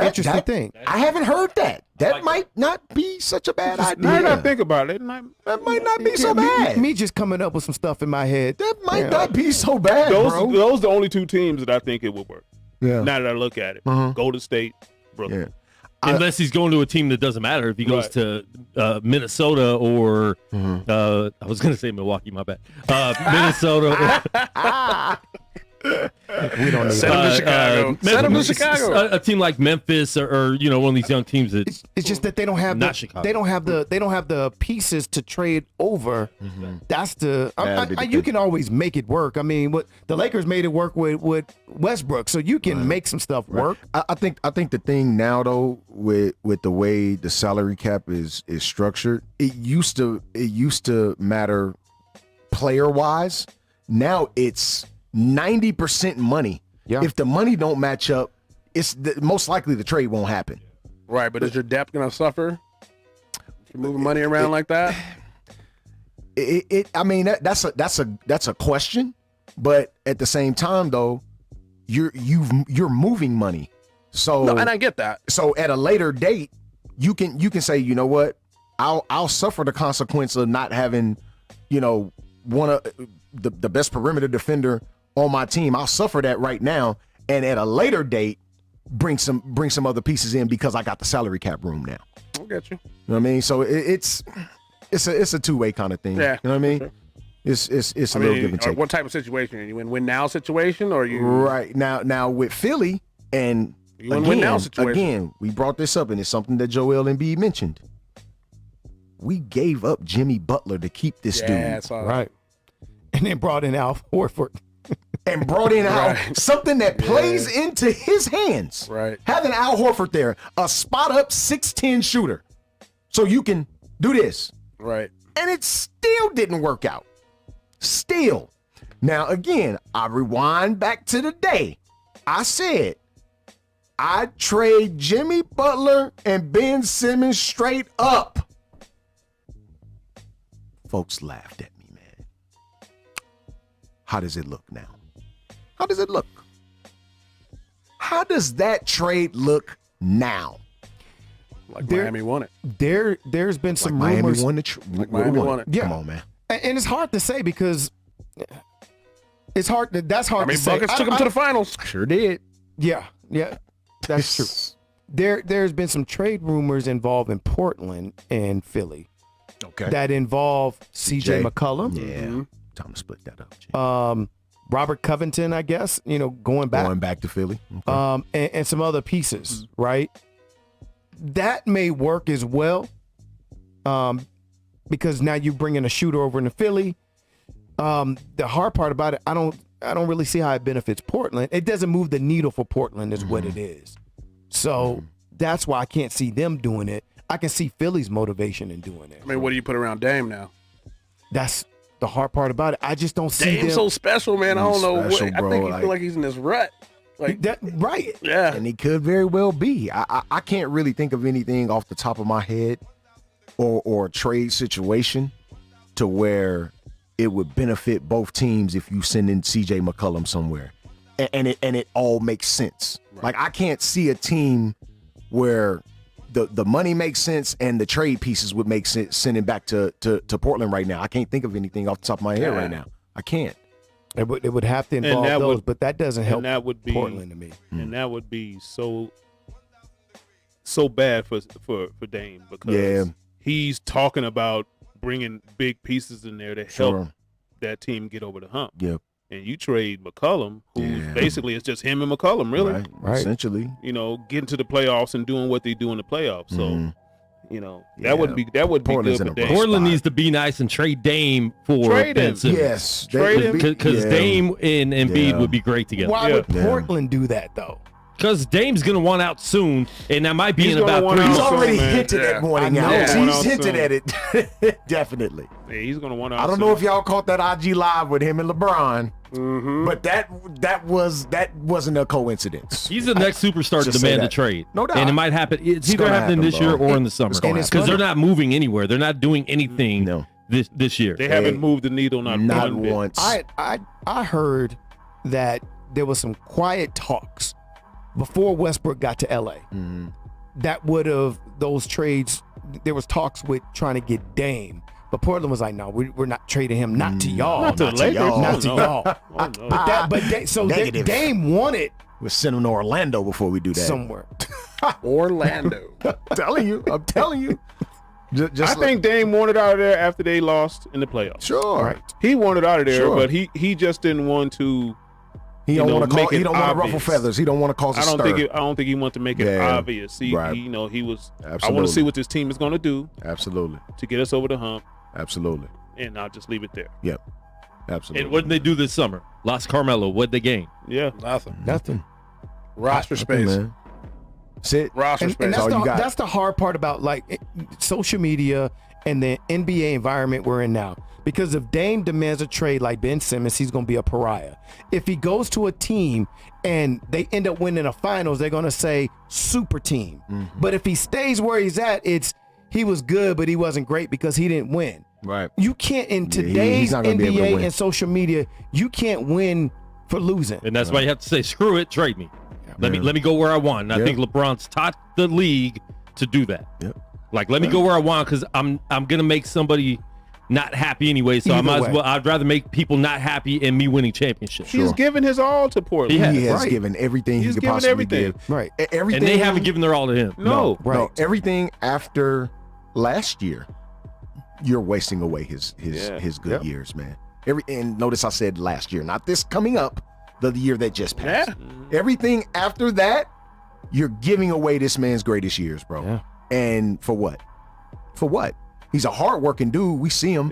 Interesting thing. I haven't heard that. That might not be such a bad Now idea. that I think about it, That might not be so Me- bad. Me just coming up with some stuff in my head. That might Yeah. not be so bad, those bro. those the only 2 teams that I think it would work. Yeah. Now that I look at it, Golden State, Brooklyn. Yeah. Unless he's going to a team that doesn't matter. If he goes Right. to Minnesota or I was going to say Milwaukee, my bad. Minnesota. We don't need Send him to Chicago. Send him to Memphis- Chicago. A team like Memphis or one of these young teams that It's just that they don't have Not the, Chicago. they don't have the pieces to trade over. That's the That'd be the you thing. can always make it work. I mean, what the Lakers made it work with Westbrook, so you can make some stuff work. I think the thing now though with the way the salary cap is structured, it used to matter player wise. Now it's 90% money. Yeah. If the money don't match up, most likely the trade won't happen. Right, but is your depth going to suffer? If you're moving money around like that? I mean that's a question, but at the same time though, you're moving money. So No, and I get that. So at a later date, you can say, you know what, I'll suffer the consequence of not having, one of the best perimeter defender on my team. I'll suffer that right now, and at a later date, bring some other pieces in because I got the salary cap room now. I get you. You know what I mean? So it's a two-way kind of thing. Yeah, You know what I mean? sure. It's a I little mean, give and take. what type of situation? Are you in win now situation or are you Right now with Philly, and You in win now situation. again, we brought this up, and it's something that Joel Embiid mentioned. We gave up Jimmy Butler to keep this Yeah, dude, I saw that. Right. And then brought in Al Horford. and brought in Right. something that plays into his hands. Right. Having Al Horford there, a spot up 6'10" shooter, so you can do this. Right. And it still didn't work out. Still. Now, again, I rewind back to the day. I said, I'd trade Jimmy Butler and Ben Simmons straight up. Folks laughed at me, man. How does it look now? How does it look? How does that trade look now? Like Miami won it. There's been some Miami rumors. won the Miami won it. Yeah. Come on, man. And it's hard to say because it's hard. That's hard I mean, to say. Buckets took them to the finals. Sure did. Yeah, that's true. There's been some trade rumors involving Portland and Philly Okay. that involve C.J. McCollum, Yeah. Time to split that up. G. Robert Covington, I guess, going back to Philly. Okay. and some other pieces, right? That may work as well, because now you bring in a shooter over into Philly. The hard part about it, I don't really see how it benefits Portland. It doesn't move the needle for Portland, is what it is. So that's why I can't see them doing it. I can see Philly's motivation in doing it. I mean, what do you put around Dame now? That's the hard part about it. I just don't see Dame's them. so special, man. I don't know. Special, I bro, think he like- feel like he's in this rut. Like that, right? Yeah. And he could very well be. I can't really think of anything off the top of my head or a trade situation to where it would benefit both teams if you send in CJ McCollum somewhere. And it all makes sense. Right. Like I can't see a team where the money makes sense and the trade pieces would make sense sending back to Portland right now. I can't think of anything off the top of my head right now. I can't. It would have to involve those, but that doesn't help. And that would be Portland to me. And that would be so bad for Dame because Yeah. he's talking about bringing big pieces in there to help that team get over the hump. Yep. And you trade McCollum, who basically it's just him and McCollum, really. Right. Essentially. Getting to the playoffs and doing what they do in the playoffs. So, that would be Portland's good in for a Dame. Portland needs to be nice and trade Dame for Trade Ben him. Simmons. Yes. Trade him. Because Dame and Embiid Yeah. would be great together. Why Yeah. would Portland do that though? Because Dame's going to want out soon, and that might be He's in gonna about want 3 out He's months. soon. already man. hinted at wanting I out. know. Going He's out hinted soon. at it. Definitely. Yeah, he's gonna want. I don't know if y'all caught that IG live with him and LeBron, but that wasn't a coincidence. He's the next superstar to Just say demand a that. trade. No doubt. And it might happen. It's either gonna happening happen, this year bro. or in the summer. It's gonna Because they're happen. not moving anywhere. They're not doing anything No. this year. they haven't moved the needle not one bit. once. I heard that there was some quiet talks before Westbrook got to LA. That would have those trades. There was talks with trying to get Dame, but Portland was like, "No, we're not trading him. Not to y'all. Not to the Lakers. y'all. Not to Oh, no. y'all." Oh, no. So Negative. Dame wanted We'll send him to Orlando before we do that. somewhere. Orlando. I'm telling you. Just I think Dame wanted out of there after they lost in the playoffs. sure. Right. He wanted out of there, Sure. but he just didn't want to. He You don't know, want to make it He don't want to ruffle obvious. feathers. He don't want to cause a I don't stir. think he wanted to make it Yeah. obvious. He Right. he was. I want Absolutely. to see what this team is going to do Absolutely. to get us over the hump, Absolutely. and I'll just leave it there. Yep. Absolutely. And what did they do this summer? Lost Carmelo. What'd they gain? Yeah. Nothing. Roster space. man. Sit. Roster space. And all you got. that's the hard part about social media and the NBA environment we're in now. Because if Dame demands a trade like Ben Simmons, he's going to be a pariah. If he goes to a team and they end up winning a finals, they're going to say super team. But if he stays where he's at, it's he was good, but he wasn't great because he didn't win. Right. You can't, in he's today's not gonna be able to NBA win. and social media, you can't win for losing. And that's why you have to say, screw it, trade me. Let me go where I want. And I think LeBron's taught the league to do that. Yep. Like, let me go where I want because I'm gonna make somebody not happy anyway. So I Either might way. as well. I'd rather make people not happy and me winning championships. He's given his all to Portland. Yeah. He has Right. given everything He's he could given possibly everything. give. Right. Everything. And they haven't given their all to him. No. Right. No, everything after last year, you're wasting away his good years, man. And notice I said last year, not this coming up, the year that just passed. Yeah. Everything after that, you're giving away this man's greatest years, bro. Yeah. And for what? For what? He's a hardworking dude. We see him.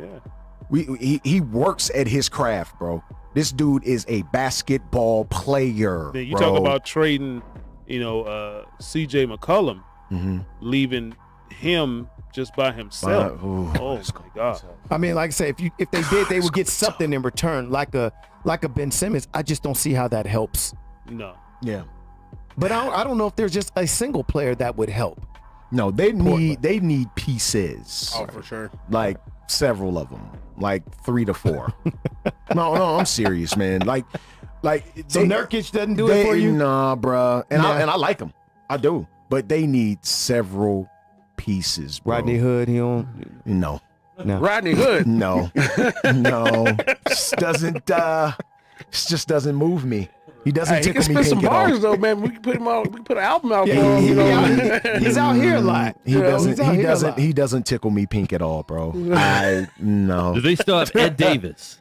Yeah. He works at his craft, bro. This dude is a basketball player. Then you bro. talk about trading, CJ McCollum, leaving him just by himself. Ooh, oh my God. I mean, like I say, if they did, they would get something in return, like a Ben Simmons. I just don't see how that helps. No. Yeah. But I don't know if there's just a single player that would help. No, they need pieces. Oh, for sure. Like several of them, like 3 to 4. no, I'm serious, man. Like so Nurkic doesn't do it for you? Nah, bruh. And I like him. I do. But they need several pieces, bro. Rodney Hood, he on? No. Rodney Hood. No. Just doesn't move me. He doesn't He can tickle me spit some pink at all. bars though, man. We can put him on. We can put an album out for Yeah, him. he's out here a lot. He doesn't tickle me pink at all, bro. No. Do they still have Ed Davis?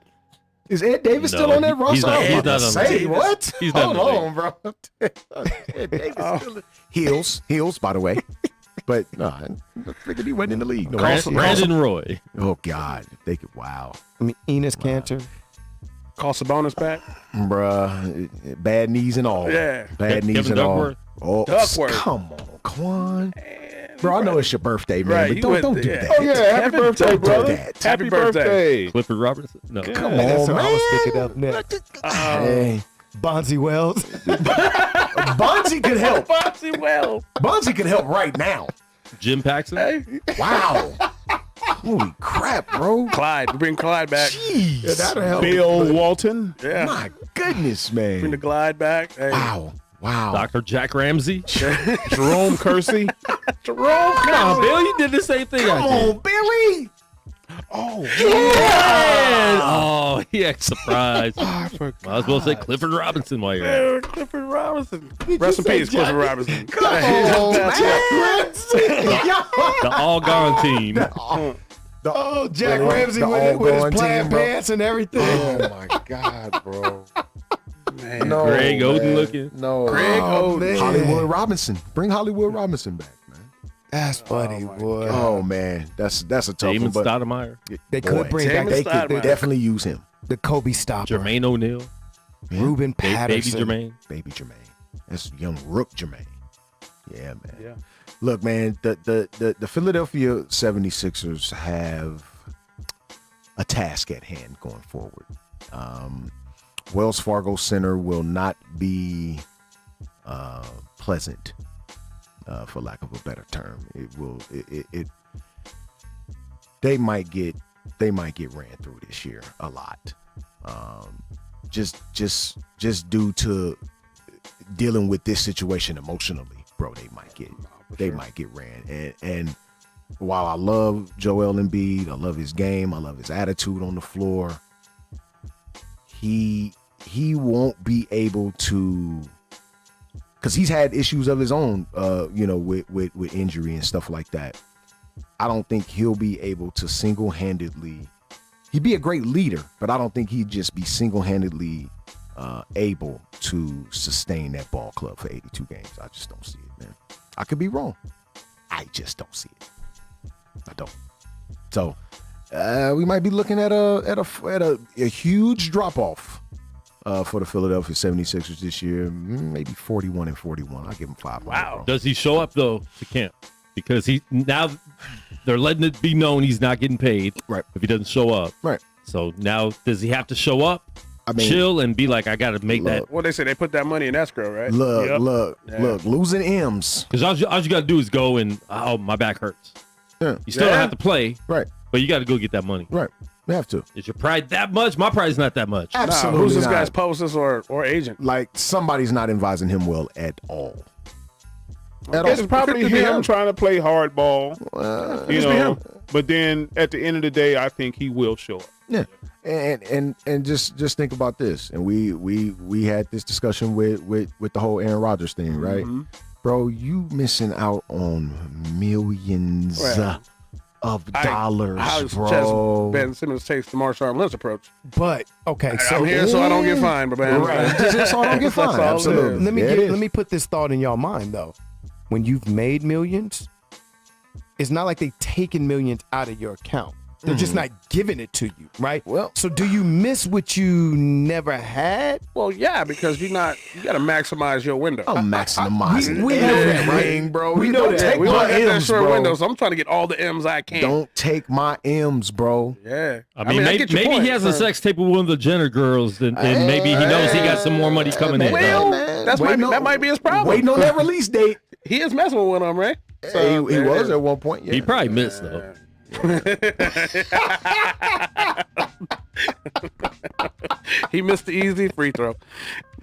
Is Ed Davis No, still on that he's roster? not- I was he's about not to on say, the- what? he's not Hold on the on, bro. Ed Davis still heels, by the way. But no, I figured he wasn't in the league. No, Brandon Roy. Oh God, they could. Wow, I mean, Enes Kanter. Call Sabonis back. bruh, bad knees and all. Yeah. Bad knees Kevin and all. Duckworth. Oh, Duckworth. come on, Quan. Bro, I know it's your birthday, man, Right, but you don't went- do yeah. that. Oh yeah, happy Happy birthday, birthday, brother. Dad. Happy birthday. Clifford Robertson? No. Come on, That's what man. I was thinking of next. Hey, Bonzi Wells. Bonzi could help. Bonzi Wells. Bonzi could help right now. Jim Paxson? Hey, Wow. Holy crap, bro. Clyde. We bring Clyde back. Jeez. Yeah, that'll help. Bill Walton. Yeah. My goodness, Bring the man. Glide back. Hey. Wow. Wow. Dr. Jack Ramsey? Jerome Kersey. Jerome. Come on, Bill. You did the same thing Come I did. on, Billy. Oh, Man. Oh, he acts surprised. I forgot. Might as well say Clifford Robinson while you're at it. Clifford Robinson. Rest in peace, Clifford Robinson. Come on, man. The all gone team. Oh, Jack The- Ramsey the with his all-going plaid team, bro. pants and everything. Oh my God, bro. Man. No, Greg Oden man. looking. No. Greg Oh, Oden. man. Hollywood Robinson. Bring Hollywood Robinson back, man. That's funny, boy. Oh man, that's a tough Damon one. But Stoudemire. They boy, could bring back Damon they could Stoudemire. definitely use him. the Kobe stopper. Jermaine O'Neal. Ruben Baby Patterson. Jermaine. Baby Jermaine. That's young Rook Jermaine. Yeah, man. Yeah. Look, man, the Philadelphia 76ers have a task at hand going forward. Wells Fargo Center will not be pleasant, for lack of a better term. It will. They might get ran through this year a lot. Just due to dealing with this situation emotionally, bro. They might get ran. And while I love Joel Embiid, I love his game, I love his attitude on the floor, he won't be able to, because he's had issues of his own, with injury and stuff like that. I don't think he'll be able to single-handedly. He'd be a great leader, but I don't think he'd just be single-handedly able to sustain that ball club for 82 games. I just don't see it, man. I could be wrong. I just don't see it. I don't. So we might be looking at a huge drop-off for the Philadelphia 76ers this year. Maybe 41-41. I'll give him 5. Wow. Does he show up though to camp? Because now they're letting it be known he's not getting paid. Right. If he doesn't show up. Right. So now does he have to show up? I mean, chill and be like, I got to make that. Well, they say they put that money in escrow, right? Look, Yeah. losing M's. Because all you got to do is go and, oh, my back hurts. Yeah. You still don't have to play. Right. But you got to go get that money. Right. We have to. Is your pride that much? My pride's not that much. Absolutely Who's this not. guy's posters or agent? Like, somebody's not advising him well at all. It's probably him trying to play hardball, you Just be know. him. But then at the end of the day, I think he will show up. Yeah, and just think about this. And we had this discussion with the whole Aaron Rodgers thing, right? Mm-hmm. Bro, you missing out on millions Well, of dollars, How bro. Ben Simmons takes the Marshawn Lynch approach. But okay, so I'm here so I don't get fined, but man, Right. Just so I don't get That's all fined. it Absolutely. is. let me put this thought in y'all mind though. When you've made millions, it's not like they taking millions out of your account. They're just not giving it to you, right? Well, so do you miss what you never had? Well, yeah, because you got to maximize your window. I'm maximizing. We know that, right? bro. We know Don't that. take We my only got that M's, short bro. window, so I'm trying to get all the M's I can. Don't take my M's, bro. Yeah. I mean, I get your maybe point, he has a son. sex tape with one of the Jenner girls, and maybe he knows he got some more money coming in. Well, man. that might be his problem. Waiting on that release date. He is messing with one of them, right? So, he was at one point. Yeah. He probably missed though. He missed the easy free throw.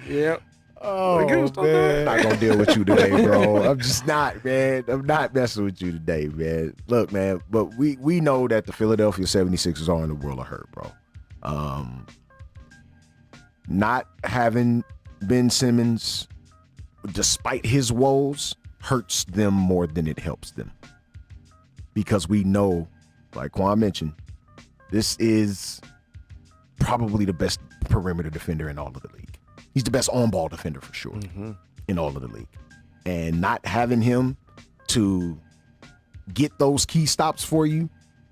Yep. Oh, man. I'm not gonna deal with you today, bro. I'm just not, man. I'm not messing with you today, man. Look, man, but we know that the Philadelphia 76ers are in the world of hurt, bro. Not having Ben Simmons, despite his woes, hurts them more than it helps them. Because we know, like Quan mentioned, this is probably the best perimeter defender in all of the league. He's the best on-ball defender for sure in all of the league. And not having him to get those key stops for you.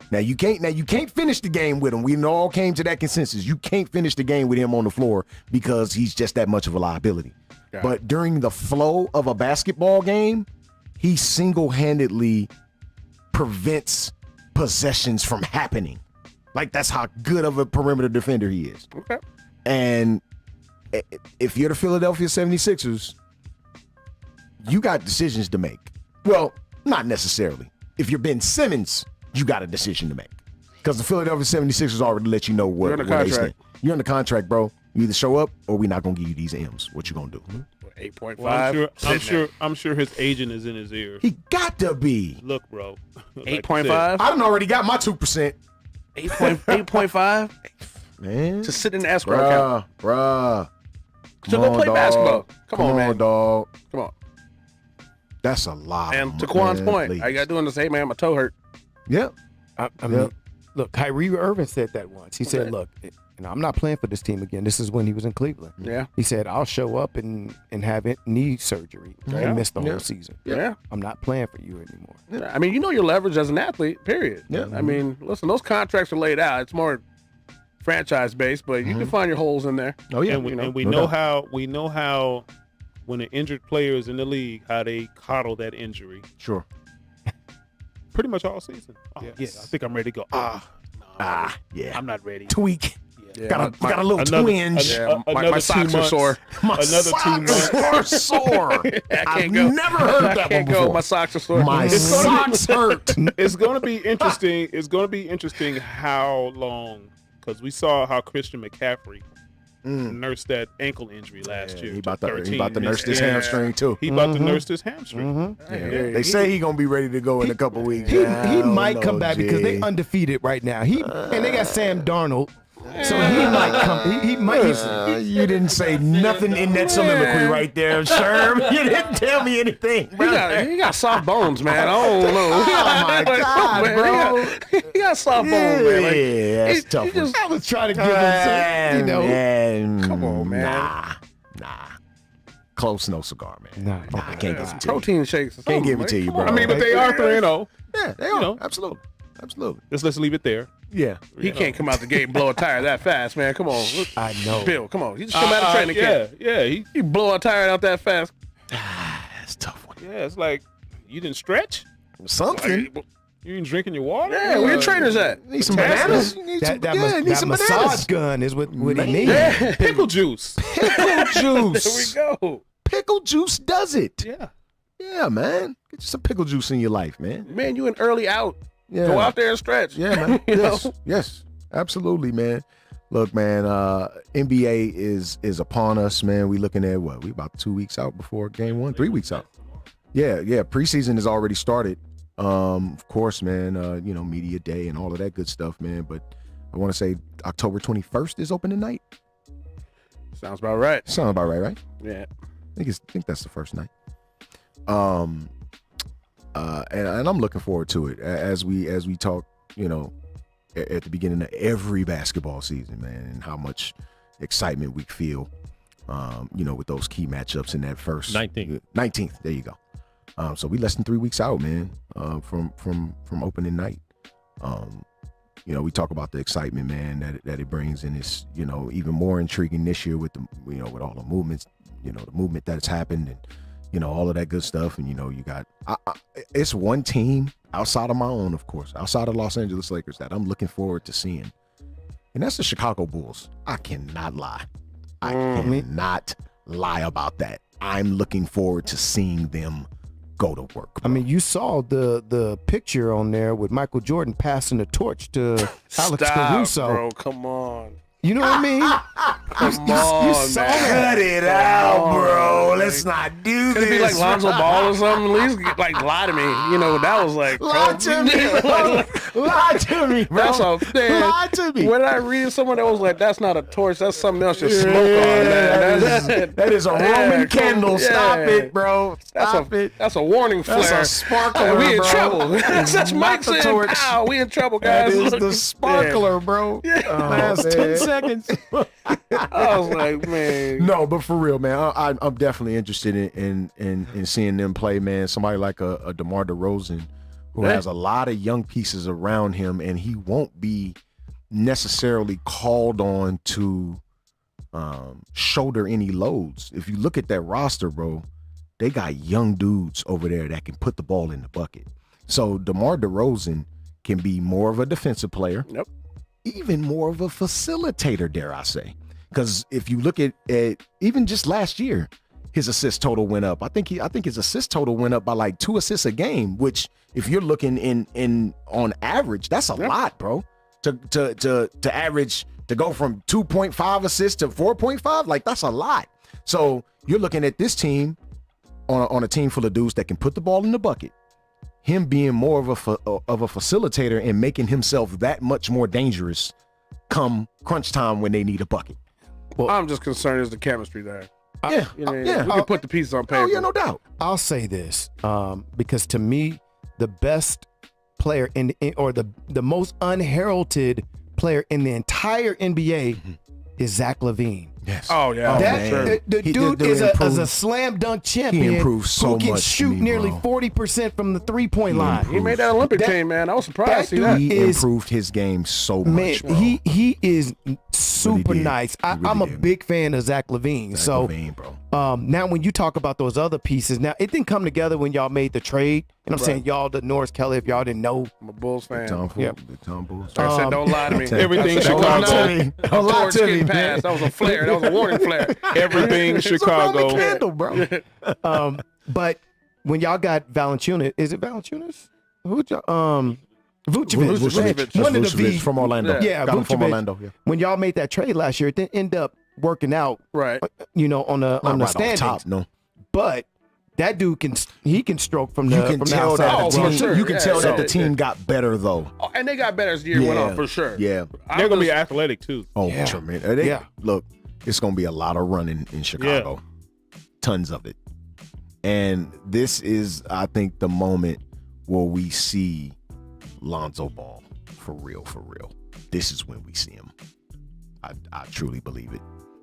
Now you can't finish the game with him. We all came to that consensus. You can't finish the game with him on the floor because he's just that much of a liability. But during the flow of a basketball game, he single-handedly prevents possessions from happening. Like, that's how good of a perimeter defender he is. Okay. And if you're the Philadelphia 76ers, you got decisions to make. Well, not necessarily. If you're Ben Simmons, you got a decision to make. Because the Philadelphia 76ers already let you know where they stand. You're in the contract, bro. You either show up or we're not going to give you these M's. What you going to do? 8.5. Well, I'm sure his agent is in his ear. He got to be. Look, bro. 8.5? I done already got my 2%. 8.5? Man. To sit in the escrow account. Bruh. So go play basketball. Come on, man. Dog. Come on. That's a lot. And to Quan's point, please. all you got to do is say, man, my toe hurt. Yep. I mean, look, Kyrie Irving said that once. He said, look, I'm not playing for this team again. This is when he was in Cleveland. Yeah. He said, I'll show up and have knee surgery and miss the whole season. Yeah. I'm not playing for you anymore. Yeah. I mean, you know your leverage as an athlete, period. Yeah. I mean, listen, those contracts are laid out. It's more franchise-based, but you can find your holes in there. Oh, yeah. And we know how when an injured player is in the league, how they coddle that injury. Sure. Pretty much all season. Oh, Yes. yeah, I think I'm ready to go. Yeah. I'm not ready. Tweak. Yeah. Got a little twinge. My socks are sore. Another 2 months. are sore. I've never heard that I one can't before. go. My socks are sore. My socks hurt. It's going to be interesting. It's going to be interesting how long, because we saw how Christian McCaffrey nursed that ankle injury last year. He about to nurse this hamstring too. He about to nurse this hamstring. They say he gonna be ready to go in a couple weeks. He might come back because they undefeated right now. And they got Sam Darnold. So he might come. He might. You didn't say nothing in that soliloquy right there, Sherm. You didn't tell me anything. He got soft bones, man. I don't know. Oh my God, bro. He got soft bones, man. Like, Yeah, that's tough. I was trying to give him some, Man, Come on, man. Nah. Close no cigar, man. Nah. I can't give it to you. protein shakes. or Can't something, give it to man. you, Come bro. on, I mean, but they are 3-0. Yeah, they are. know. Absolutely. Let's leave it there. Yeah. He can't come out the gate and blow a tire that fast, man. Come on. Look, I know. Bill, come on. You just come out of training camp. Yeah. You blow a tire out that fast. That's a tough one. Yeah, it's like you didn't stretch. Something. You ain't drinking your water. Yeah, where your trainers at? Need some bananas. You need some, need that some massage bananas. gun is what he needs. Yeah. Pickle juice. Pickle juice. There we go. Pickle juice does it. Yeah. Yeah, man. Get you some pickle juice in your life, man. Man, you an early out. Yeah. Go out there and stretch. Yeah, man. You know? Yes, absolutely, man. Look, man, NBA is upon us, man. We looking at what? We about 2 weeks out before game 1, 3 weeks out. Yeah. Preseason has already started. Of course, man, media day and all of that good stuff, man. But I want to say October 21st is opening night. Sounds about right. Sounds about right? Yeah. I think that's the first night. And I'm looking forward to it as we talk, at the beginning of every basketball season, man, and how much excitement we feel, with those key matchups in that first 19th. There you go. So we less than 3 weeks out, man, from opening night. You know, we talk about the excitement, man, that it brings, and it's, you know, even more intriguing this year with the, you know, with all the movements, you know, the movement that's happened, and, you know, all of that good stuff. And, you know, you got, it's one team outside of my own, of course, outside of Los Angeles Lakers that I'm looking forward to seeing, and that's the Chicago Bulls. I cannot lie. I cannot lie about that. I'm looking forward to seeing them go to work. Bro. I mean, you saw the picture on there with Michael Jordan passing the torch to Alex Caruso. Bro, come on. You know what I mean? You saw man. that. Cut it out, bro. Let's not do Could this. it be like Lonzo Ball or something? At least like lie to me. You know, that was like Lie to me. Lie to me, bro. That's a man. Lie to me. When I read someone that was like, "That's not a torch. That's something else you smoke on." Man. That is a Roman candle. Stop it, bro. Stop it. That's a warning flare. That's a sparkler, we in bro. trouble. That's Mike the saying, torch. "Pow, we in trouble, That guys." is the sparkler, bro. Last 10 seconds. I was like, man. No, but for real, man, I'm definitely interested in seeing them play, man. Somebody like a DeMar DeRozan, who has a lot of young pieces around him, and he won't be necessarily called on to shoulder any loads. If you look at that roster, bro, they got young dudes over there that can put the ball in the bucket. So DeMar DeRozan can be more of a defensive player. Yep. Even more of a facilitator, dare I say. Because if you look at even just last year, his assist total went up. I think his assist total went up by like 2 assists a game, which if you're looking in on average, that's a lot, bro. To average, to go from 2.5 assists to 4.5, like that's a lot. So you're looking at this team on a team full of dudes that can put the ball in the bucket. Him being more of a facilitator and making himself that much more dangerous come crunch time when they need a bucket. Well, I'm just concerned is the chemistry there. Yeah, You know, we can put the pieces on paper. Oh yeah, no doubt. I'll say this because to me, the best player or the most unheralded player in the entire NBA is Zach LaVine. Yes. Oh yeah. The dude is a slam dunk champion. He improved so who can much shoot to me, nearly bro. 40% from the 3-point line. He made that Olympic team, man. I was surprised to see that. He is- improved his game so Man, much, bro. he is super did. nice. He really I'm a did. big fan of Zach LaVine. Zach So LaVine, bro. now when you talk about those other pieces, now it didn't come together when y'all made the trade. And I'm saying y'all, the Norris Kelly, if y'all didn't know. I'm a Bulls fan. Tom Yeah. Bulls. I said, don't lie to me. Everything I said, Chicago. Don't lie to me. Don't lie Torch to me, getting man. passed. That was a flare. That was a warning flare. Everything It's a Roman Chicago. candle, bro. But when y'all got Valanciunas, is it Valanciunas? Who y'all, Vucevic. One of the V from Orlando. Yeah, Got him from Vucevic. Orlando. Yeah. When y'all made that trade last year, it didn't end up working out. Right. You know, on the Not right standings. off top, no. But that dude can stroke from the You can from tell the outside. that the Oh, for team. sure. You can Yeah, tell that so- the team got better though. Oh, and they got better as the year went on, for sure. Yeah. They're gonna be athletic too. Oh, Yeah. tremendous. Yeah. Look, it's gonna be a lot of running in Chicago. Tons of it. And this is, I think, the moment where we see Lonzo Ball for real, for real. This is when we see him. I truly believe it.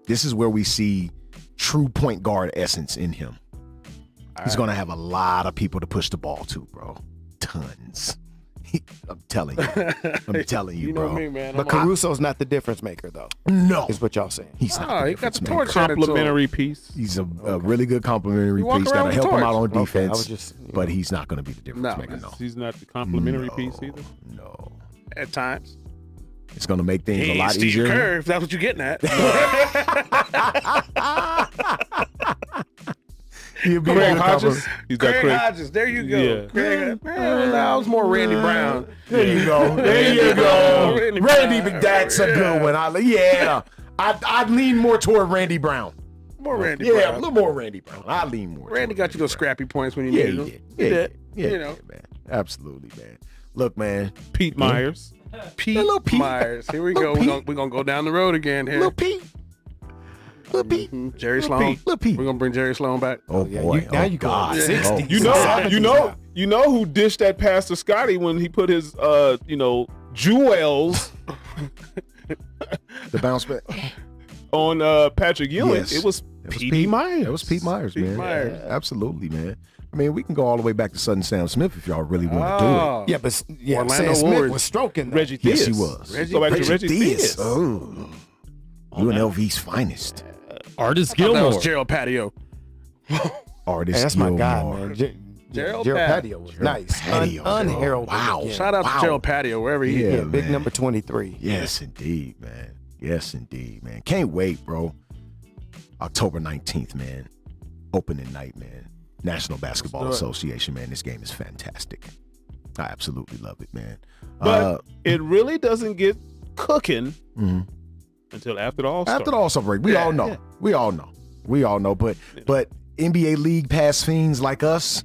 This is where we see true point guard essence in him. He's going to have a lot of people to push the ball to, bro. Tons. I'm telling you, You bro. know me, man. But Caruso's not the difference maker, though. No. Is what y'all saying. He's not. Oh, the he got the difference torch maker. handed to him. Complimentary piece. He's a really good complimentary You walk piece around that'll with help him torch. out on Okay, I defense. was just, you but know. he's not going to be the difference maker. No. He's not the complimentary piece either. No. At times. It's going to make things He a ain't lot Steve easier. Kerr, if that's what you're getting at. He'll be Craig more Hodges. He's got Craig Craig. Hodges, there you go. Yeah. Craig, man, that was more Randy Brown. There you go. There you go. Randy Randy, Brown. that's a good one. I'd lean more toward Randy Brown. More Randy Yeah, a Brown. little more Randy Brown. I lean more. Randy toward got you those scrappy points when you Yeah, needed he them. did. He did. Yeah, You know. yeah, man. Absolutely, man. Look, man. Pete Myers. Pete Little Pete. Myers. Here we Little go. Pete. We're gonna go down the road again here. Little Pete. Little Pete. Jerry Little Sloan. Pete. Little Pete. We're gonna bring Jerry Sloan back. Oh, yeah, boy. now oh, you go God. 60s. Oh, You know who dished that pass to Scotty when he put his jewels the bounce back. on Patrick Ewing. Yes. It was It was Pete Myers. It was Pete Myers, Pete man. Myers. Yeah, absolutely, man. I mean, we can go all the way back to Sudden Sam Smith if y'all really want to do it. Yeah, but Orlando Sam Smith Warriors. was stroking though. Reggie Yes, Theus. he was. Go back to Reggie Theus. Theus. Oh, you and LV's finest. Artist That was Gilmore. Gerald Patio. Artist Hey, that's my Gilmore. guy, man. Gerald Gerald Patio. Patio was nice. Patio. Unheralded. Wow. again. Shout out to Gerald Patio, wherever he Yeah, is. Yeah, big man. number 23. Yes, indeed, man. Yes, indeed, man. Can't wait, bro. October 19th, man. Opening night, man. National Basketball Association, man. This game is fantastic. I absolutely love it, man. But it really doesn't get cooking Mhm. until after the All-Star. After the All-Star break, we all know. We all know. We all know. But NBA League Pass fiends like us,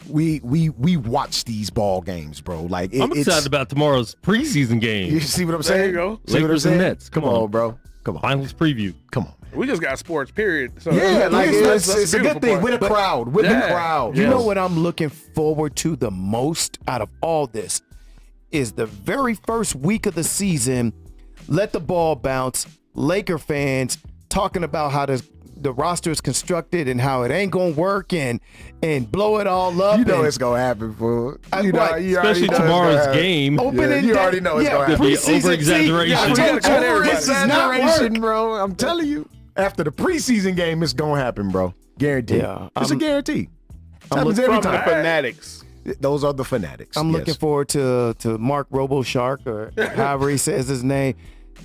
we watch these ball games, bro. Like I'm excited about tomorrow's preseason game. You see what I'm There saying? you go. See what I'm Lakers and saying? Nets. Come on, bro. Come on. Finals preview. Come on. We just got sports, period. So Yeah, like that's it's a good thing. beautiful With a part. crowd. With a Yeah. crowd. You Yes. know what I'm looking forward to the most out of all this is the very first week of the season. Let the ball bounce. Laker fans talking about how the roster is constructed and how it ain't gonna work and blow it all up. You know and it's gonna happen, fool. I- You know, what? you already Especially know it's tomorrow's gonna happen. game. opening you day- already know it's gonna happen. Could be preseason over-exaggeration. team. Yeah, we gotta cut everybody. Exaggeration, bro. I'm telling you. After the preseason game, it's gonna happen, bro. Guaranteed. Yeah, it's a I'm- guarantee. I'm Happens looking every From the time. fanatics. Those are the fanatics. I'm yes. looking forward to Mark RoboShark or however he says his name.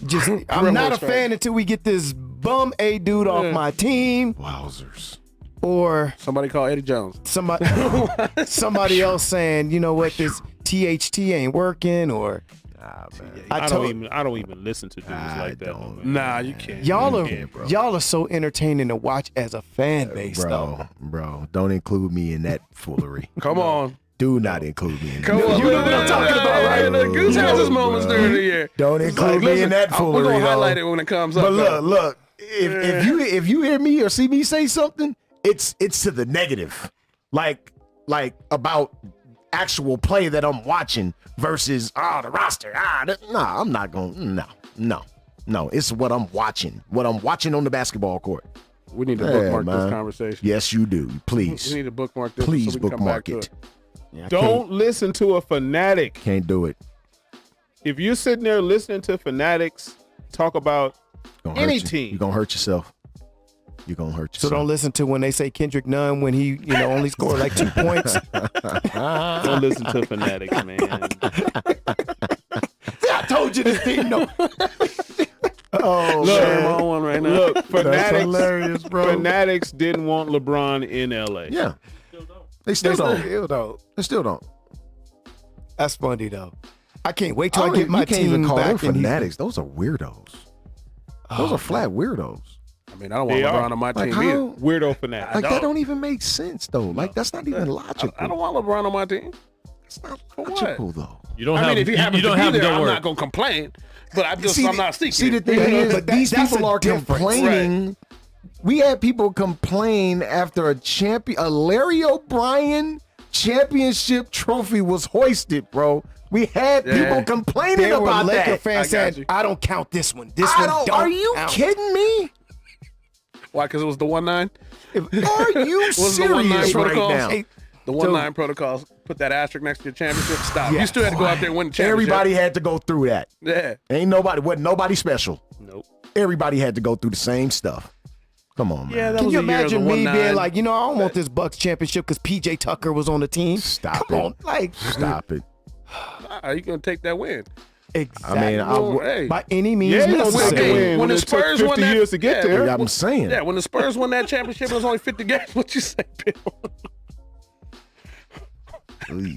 Just I'm not a RoboShark. fan until we get this bum A dude off my team Wowzers. or Somebody call Eddie Jones. somebody else saying, you know what, this THT ain't working or Ah, man. I I told don't even listen to dudes like that. don't. Man. Nah, you can't. y'all are so entertaining to watch as a fan base though. Bro, don't include me in that foolery. Come on. Do not include me in that. Come on. You know what I'm talking about, right? The Goose has his moments during the year. Don't include me in that We're foolery. gonna though. highlight it when it comes up. But though. look, if you hear me or see me say something, it's to the negative, like about actual play that I'm watching versus the roster. Nah, I'm not going. No. It's what I'm watching. What I'm watching on the basketball court. We need to Yeah, bookmark man. this conversation. Yes, you do. We Please, need to bookmark this. please so we can come back bookmark to it. Yeah, I Don't listen to a fanatic. Can't do it. If you're sitting there listening to fanatics talk about Gonna any hurt you. team, You're gonna hurt yourself. You're gonna hurt So yourself. don't listen to when they say Kendrick Nunn when he, only scored like 2 points. don't listen to fanatics, man. I told you this team. No. Oh, Look, I'm on one right now. Look, that's fanatics, hilarious, bro. fanatics didn't want LeBron in LA. Yeah, they still don't. They still don't. That's funny though. I can't wait till I don't get even- my you can't even team call them back. And fanatics. Those are weirdos. Those are flat weirdos. I mean, I don't want They are. LeBron on my Like team either. how? Weirdo fanatic. Like that don't even make sense though. Like that's not even logical. I don't want LeBron on my team. It's not For what? logical though. You don't I have. mean, if he happens you don't to have. be there, Don't I'm worry. not gonna complain. But I'm not seeking. See, the it. thing is, But these that's people a are difference. complaining. We had people complain after a Larry O'Brien championship trophy was hoisted, bro. We had Yeah. people complaining there were about Laker that. fans I got saying, you. "I don't count this one. This I one don't, don't." are you count." kidding me? Why? Because it was the 1-9. Are you Was the 1-9 serious right protocols? now? Hey, The 1-9 protocols. Put that asterisk next to your championship. Stop. You still had to go out there and win the championship. Everybody had to go through that. Yeah. Wasn't nobody special. Nope. Everybody had to go through the same stuff. Come on, man. Yeah, that Can was you the year of the imagine me 1-9. being like, I don't want this Bucks championship because PJ Tucker was on the team. Stop Come it. on, like Stop it. Nah, you gonna take that win? exactly. I mean, Well, hey. by any means Yeah, you don't take necessary. the win When when the it took Spurs 50 won that- years to get yeah, there. I'm saying. Yeah, when the Spurs won that championship, it was only 50 games. What you say, Bill? Ooh.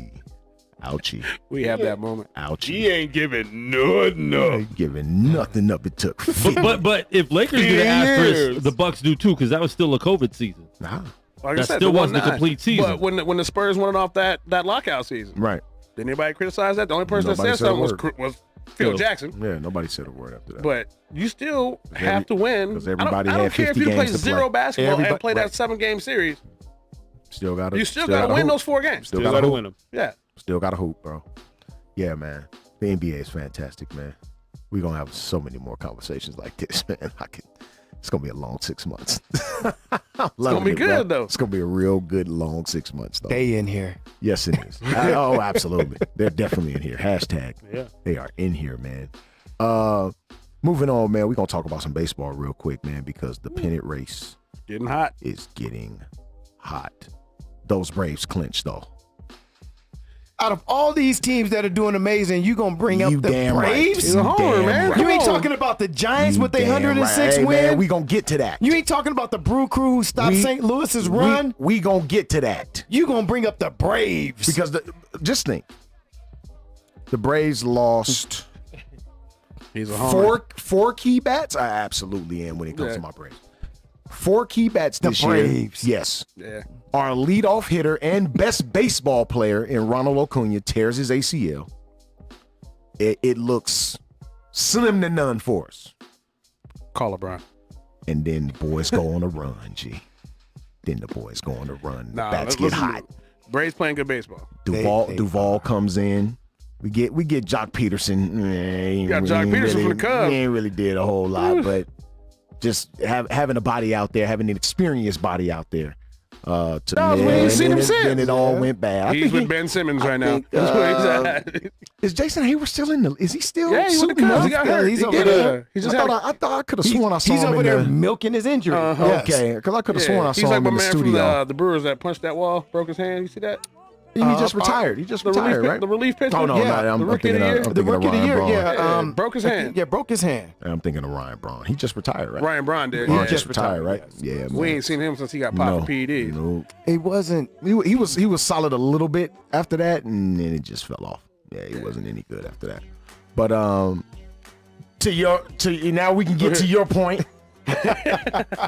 Ouchie. We have that moment. Ouchie. He ain't giving no. Ain't giving nothing up. It took 50. But if Lakers get an Years. asterisk, the Bucks do too, because that was still a COVID season. Nah. Like I That said, still the wasn't a 1-9. complete season. But when the Spurs won it off that lockout season, Right. did anybody criticize that? The only person Nobody that said said a something word. was Phil Jackson. Yeah, nobody said a word after that. But you still every- have to win. 'cause everybody I don't had care if 50 you play games to zero play. basketball and Everybody- play that right. 7-game series. Still got to You still got to win those 4 games. Still Still got got to to hoop. win them. Yeah. Still got to hoop, bro. Yeah, man. The NBA is fantastic, man. We're going to have so many more conversations like this, man. It's gonna be a long 6 months. It's gonna be good though. It's gonna be a real good long 6 months though. They in here. Yes, it is. Oh, absolutely. They're definitely in here. Hashtag. Yeah. They are in here, man. Moving on, man. We're gonna talk about some baseball real quick, man, because the pennant race Getting hot. is getting hot. Those Braves clinched though. Out of all these teams that are doing amazing, you gonna bring up You the damn right. Braves? He's a homer, damn man. right. You ain't Come on. talking about the Giants with their Damn 106 right. Hey, win. man, we gonna get to that. You ain't talking about the Brew Crew who stopped St. Louis's run. We gonna get to that. You gonna bring up the Braves Because just think, the Braves lost He's a homer. four key bats. I absolutely am when it comes to my Braves. 4 key bats this Braves. year. Yes. Yeah. Our leadoff hitter and best baseball player in Ronald Acuna tears his ACL. It looks slim to none for us. Call LeBron. And then the boys go on a run, G. Then the boys go on a run. The bats get listen, hot. Braves playing good baseball. Duval comes in. We get Jock Peterson. You got Jock Peterson from the Cubs. He ain't really did a whole lot, but just having a body out there, having an experienced body out there. We ain't seen him since. Then it all went bad. He's with Ben Simmons right now. That's where he's at. Is Jason Hayward still in the? Is he still? Yeah, he's with the suiting Cubs. up? He got hurt. He's He over did, there. he just I had. thought I could have sworn I saw He's him over in there the. milking his injury. Yes. Okay, because I could have sworn I He's saw like him my in the man from studio. the Brewers that punched that wall, broke his hand. You see that? He just retired. He just retired, right? The relief pitcher. Oh no, Yeah, no, I'm the rookie thinking of the year. of The rookie of the Ryan year, Braun. yeah. Broke his hand. Yeah, broke his hand. I'm thinking of Ryan Braun. He just retired, right? Ryan Braun did. Braun Yeah. just retired, right? yes. Yeah, We man. ain't seen him since he got popped for PEDs. No, It wasn't. he was solid a little bit after that, and then it just fell off. Yeah, he wasn't any good after that. But now we can get to your point.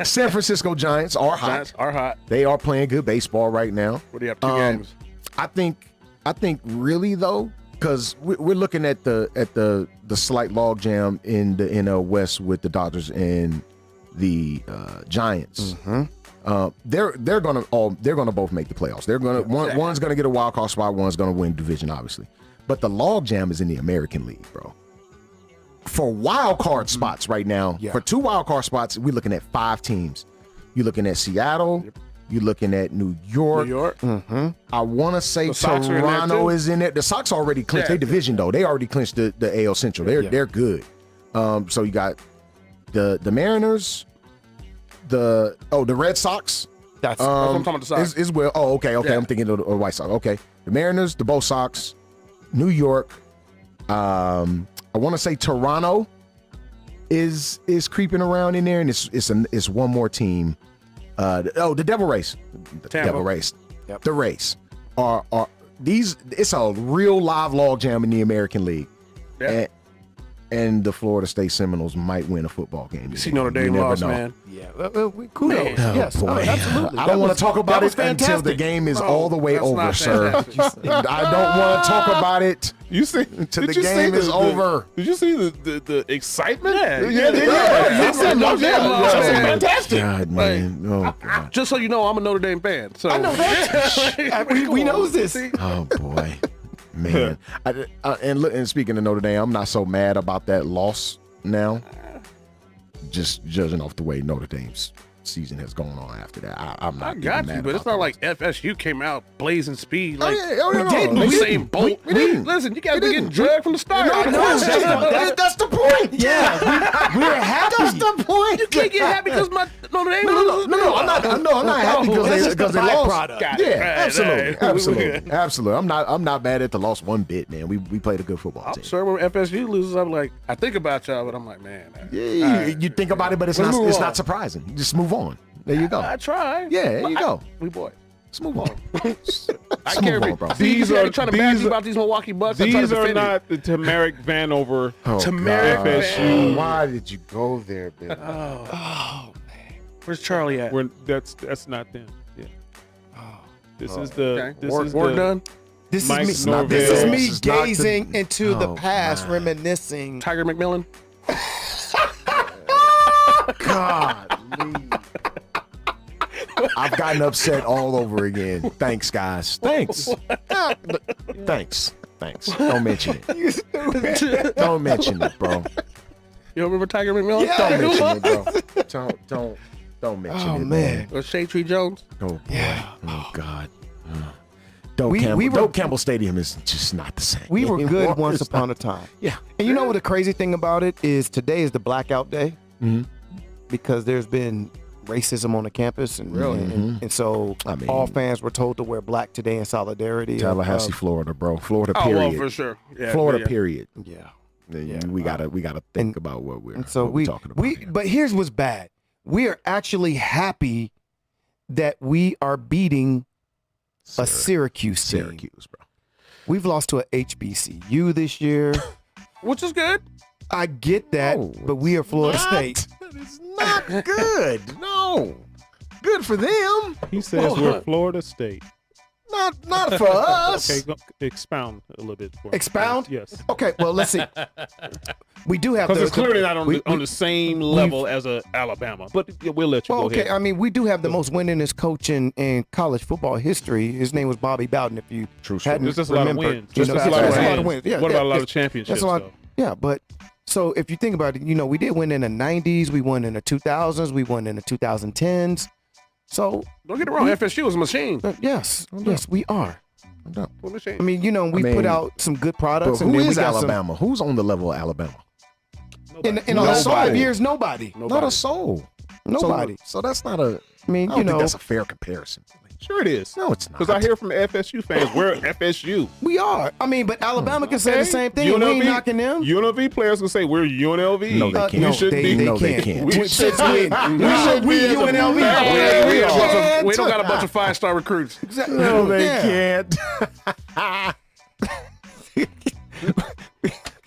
San Francisco Giants are hot. Giants are hot. They are playing good baseball right now. What do you have? 2 games. I think really though, because we're looking at the slight logjam in the NL West with the Dodgers and the Giants. They're gonna both make the playoffs. They're gonna one's gonna get a wild card spot. One's gonna win division, obviously. But the logjam is in the American League, bro. For wild card spots right now, for 2 wild card spots, we're looking at 5 teams. You're looking at Seattle. You're looking at New York. I want to say Toronto is in there. The Sox already clinched their division, though. They already clinched the AL Central. They're good. So you got the Mariners, the Red Sox. That's what I'm talking about. The Sox. Is well. Oh, okay. Yeah. I'm thinking of the White Sox. Okay, the Mariners, the Bo Sox, New York. I want to say Toronto is creeping around in there, and it's one more team. The Devil Race. The Tampa. Devil Race. Yep. The Race are these. It's a real live log jam in the American League. Yeah. And the Florida State Seminoles might win a football game. You see Notre Dame lost, man. Yeah, kudos. Yes, Boy, absolutely. I don't want to talk about it fantastic. until the game is all the way that's over, not sir. fantastic. I don't want to talk about it You see, until the did you see game is over. Did you see the excitement? Yeah. That's fantastic. God, man. Oh, God. Just so you know, I'm a Notre Dame fan. So I know that. we know this. Oh, boy. Man. And speaking of Notre Dame, I'm not so mad about that loss now. Just judging off the way Notre Dame's season has gone on after that. I'm not I got mad you, but about it's not that like FSU came out blazing speed. Oh, Like, yeah. Usain Bolt. We didn't. Listen, you guys been getting drugged from the start. That's the point. Yeah, we're happy. That's the point. You can't get happy because my Notre Dame No, I'm not happy because they lost. Got it. Yeah, Right. absolutely. I'm not mad at the loss one bit, man. We played a good football I'm team. sure when FSU loses, I'm like, I think about y'all, but I'm like, man. Yeah, you think about it, but it's Let's move on. not surprising. You just move on. There you go. I try. Yeah, there you go. We boy. Let's move on. I can't read. bro. These are trying to badge you about these Milwaukee Bucks. I'm trying These to are defend not the Tamarick Vanover. Tamarick FSU. Why did you go there, Bill? Oh, man. Where's Charlie at? That's not them. Yeah. This is the. Okay. This Work is done. This Mike is me. Norvell. This is me This is not the- gazing into the Oh, past, man. reminiscing. Tiger McMillan. God. I've gotten upset all over again. Thanks, guys. Thanks. Thanks. Don't mention it. Don't mention it, bro. You remember Tiger McMillan? Yeah. Don't mention it, bro. Don't mention Oh, it, man. Or Shea Tree Jones? Oh, boy. Yeah. Oh, God. We Campbell Stadium is just not the same. We were good anymore. once It's upon not- a time. Yeah. And you know what the crazy thing about it is? Today is the blackout day Mhm. because there's been racism on the campus, and Really? and so I mean- all fans were told to wear black today in solidarity. of- Tallahassee, Florida, bro. Florida, Oh, period. well, for sure. Yeah, Florida, yeah. period. yeah. We gotta think about what we're And so what we're talking about. here. but here's what's bad. We are actually happy that we are beating a Syracuse team. Syracuse, bro. We've lost to a HBCU this year. Which is good. I get that, No, but we are Florida State. It's not good. No. Good for them. He says we're Florida State. Not for us. Okay, expound a little bit. For me. Expound? Yes. Okay, well, let's see. We do have Because the- it's clearly not on, we- on the same level as a Alabama. But we'll let you Well, go okay. ahead. I mean, we do have the most winningest coach in college football history. His name was Bobby Bowden. If you True story. hadn't There's just a lot of remembered, wins. you Just know, a lot that's of a lot of wins. wins. Yeah, What about a lot yeah, of championships, That's a lot. though? Yeah, but so if you think about it, we did win in the '90s. We won in the 2000s. We won in the 2010s. So Don't get it wrong. FSU is a machine. yes, we are. A machine. I mean, we mean, put out some good But products. and who then we is got some- Alabama? Who's on the level of Alabama? in the last Nobody. 5 years? Nobody. Not a soul. Nobody. So that's not a. I mean, I don't think that's a fair comparison. Sure it is. No, it's not. Because I hear from the FSU fans, we're FSU. we are. I mean, but Alabama can say the same thing. We ain't knocking them. UNLV players can say we're UNLV. No, they can't. We No, should they, be. they No, they can't. can't. We Since should when? be. We should be UNLV. We don't got a bunch of 5-star recruits. No, they Yeah. can't.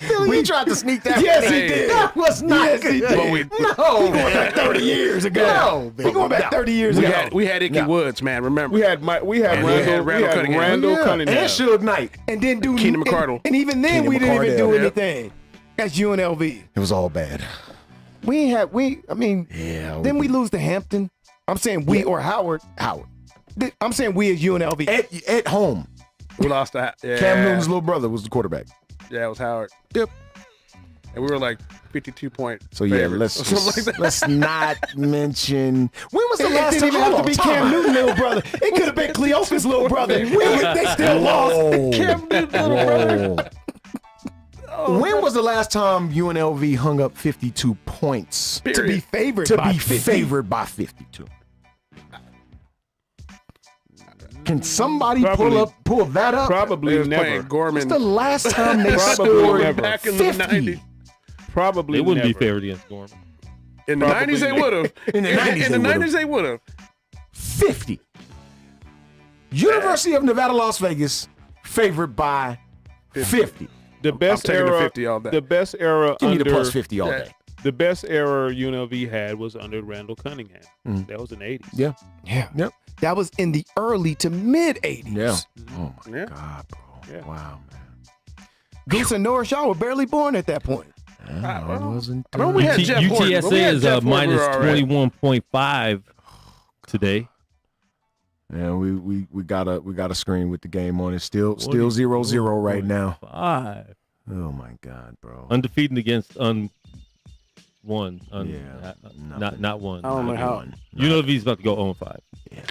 Billy, you tried to sneak that. Yes, one he in. did. That was not Yes, he good. did. But we- No, He going back 30 years ago. No, He going back 30 years ago. We had Icky Woods, man. Remember? We had And Randall Randall Cunningham. and Suge Knight. And then do Keenan McCardle. And even then, Keenan we didn't even do McCardle. anything. That's UNLV. It was all bad. We ain't had I mean, Yeah. then we lose to Hampton. I'm saying we or Howard. Howard I'm saying we as UNLV. at home. We lost that. Yeah. Cam Newton's little brother was the quarterback. Yeah, it was Howard. Yep. And we were like 52 point. So yeah, favorites or something like that. let's not mention. When was the It last didn't time? even have to Hold be on, Cam time. Newton's little brother. It could have been Cleopa's little brother. They still lost. Whoa. Cam Newton's little brother. Whoa. When was the last time UNLV hung up 52 points To be favored to by be 50. favored by 52? Can somebody Probably- pull that up? They Probably was never. playing Gorman. It's the last time they Probably scored never. Back in the 50. 90s. Probably They wouldn't never. be favored against Gorman. In the Probably 90s, they would have. In the 90s, in they the would've. 90s, they would have. 50. University of Nevada, Las Vegas, favored by 50. The best taking the era. 50 all day. The best era Give me under the plus 50 all Yeah. day. the best era UNLV had was under Randall Cunningham. That was in the 80s. Yeah. Yeah. Yep. That was in the early to mid 80s. Yeah. Oh my Yeah. God, bro. Yeah. Wow, man. Goose and Norris Shaw were barely born at that point. I wasn't. I remember we had Jeff Horton. When we UTSA had is Jeff Horton, we minus were all right. 21.5 today. Yeah, we got a screen with the game on it. Still 0-0 right now. 5. Oh my God, bro. Undefeated against one. Yeah. Not one. I don't know how. UNLV's about to go 0-5.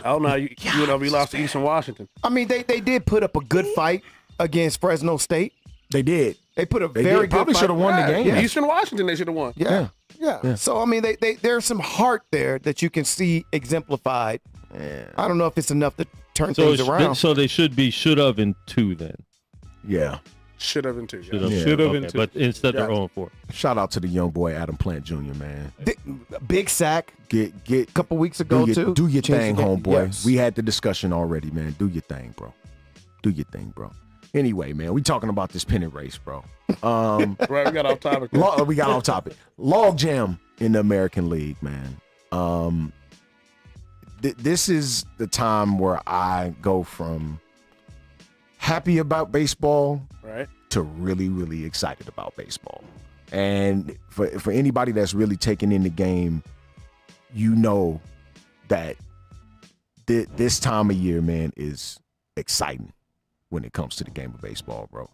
Oh no, UNLV lost to Eastern Washington. I mean, they did put up a good fight against Fresno State. They did. They put a They very did. good Probably fight. should have won the Right. game. Eastern Washington, they should have won. Yeah. Yeah. So I mean, there's some heart there that you can see exemplified. I don't know if it's enough to turn So, things around. so they should have in 2 then. Yeah. Should have been two. Should have. Yeah. Should have Okay, been two. but instead they're Yeah. 0-4. Shout out to the young boy Adam Plant Jr. Man. Big sack Get a couple weeks ago too. do your Changed thing, the game. homeboy. Yes. We had the discussion already, man. Do your thing, bro. Do your thing, bro. Anyway, man, we talking about this pennant race, bro. Right, we got off topic. We got off topic. Log jam in the American League, man. This is the time where I go from happy about baseball Right. to really, really excited about baseball. And for anybody that's really taking in the game, you know that this time of year, man, is exciting when it comes to the game of baseball, bro.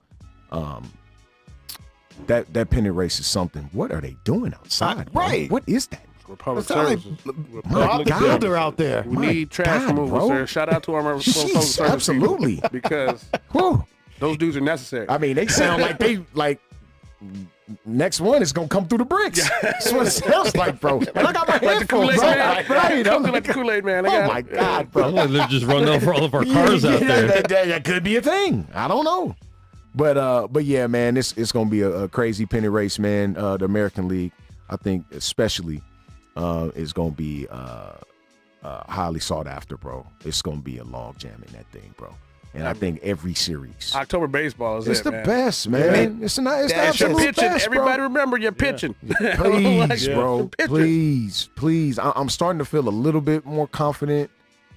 that pennant race is something. What are they doing outside? Right. What is that? Republic It sounds like Services. Bob the God. Builder out there. We My need trash God, removal, bro. sir. Shout out to our Republic Jeez, Service absolutely. people, because Whew. those dudes are necessary. I mean, they sound like they like. Next one is gonna come through the bricks. That's what it sounds like, bro. And I got my Like the headphones, Kool-Aid bro. man. Right. Come like the Kool-Aid man. I Oh got my it. God, bro. They're just running over all of our cars out there. That could be a thing. I don't know. But yeah, man, it's gonna be a crazy penny race, man. The American League, I think, especially, is gonna be highly sought after, bro. It's gonna be a log jam in that thing, bro. And I think every series. October baseball is It's it, the man. best, man. It's the That's your absolute pitching. best, Everybody bro. remember you're pitching. Please, Like, bro. some pitchers. Please. I'm starting to feel a little bit more confident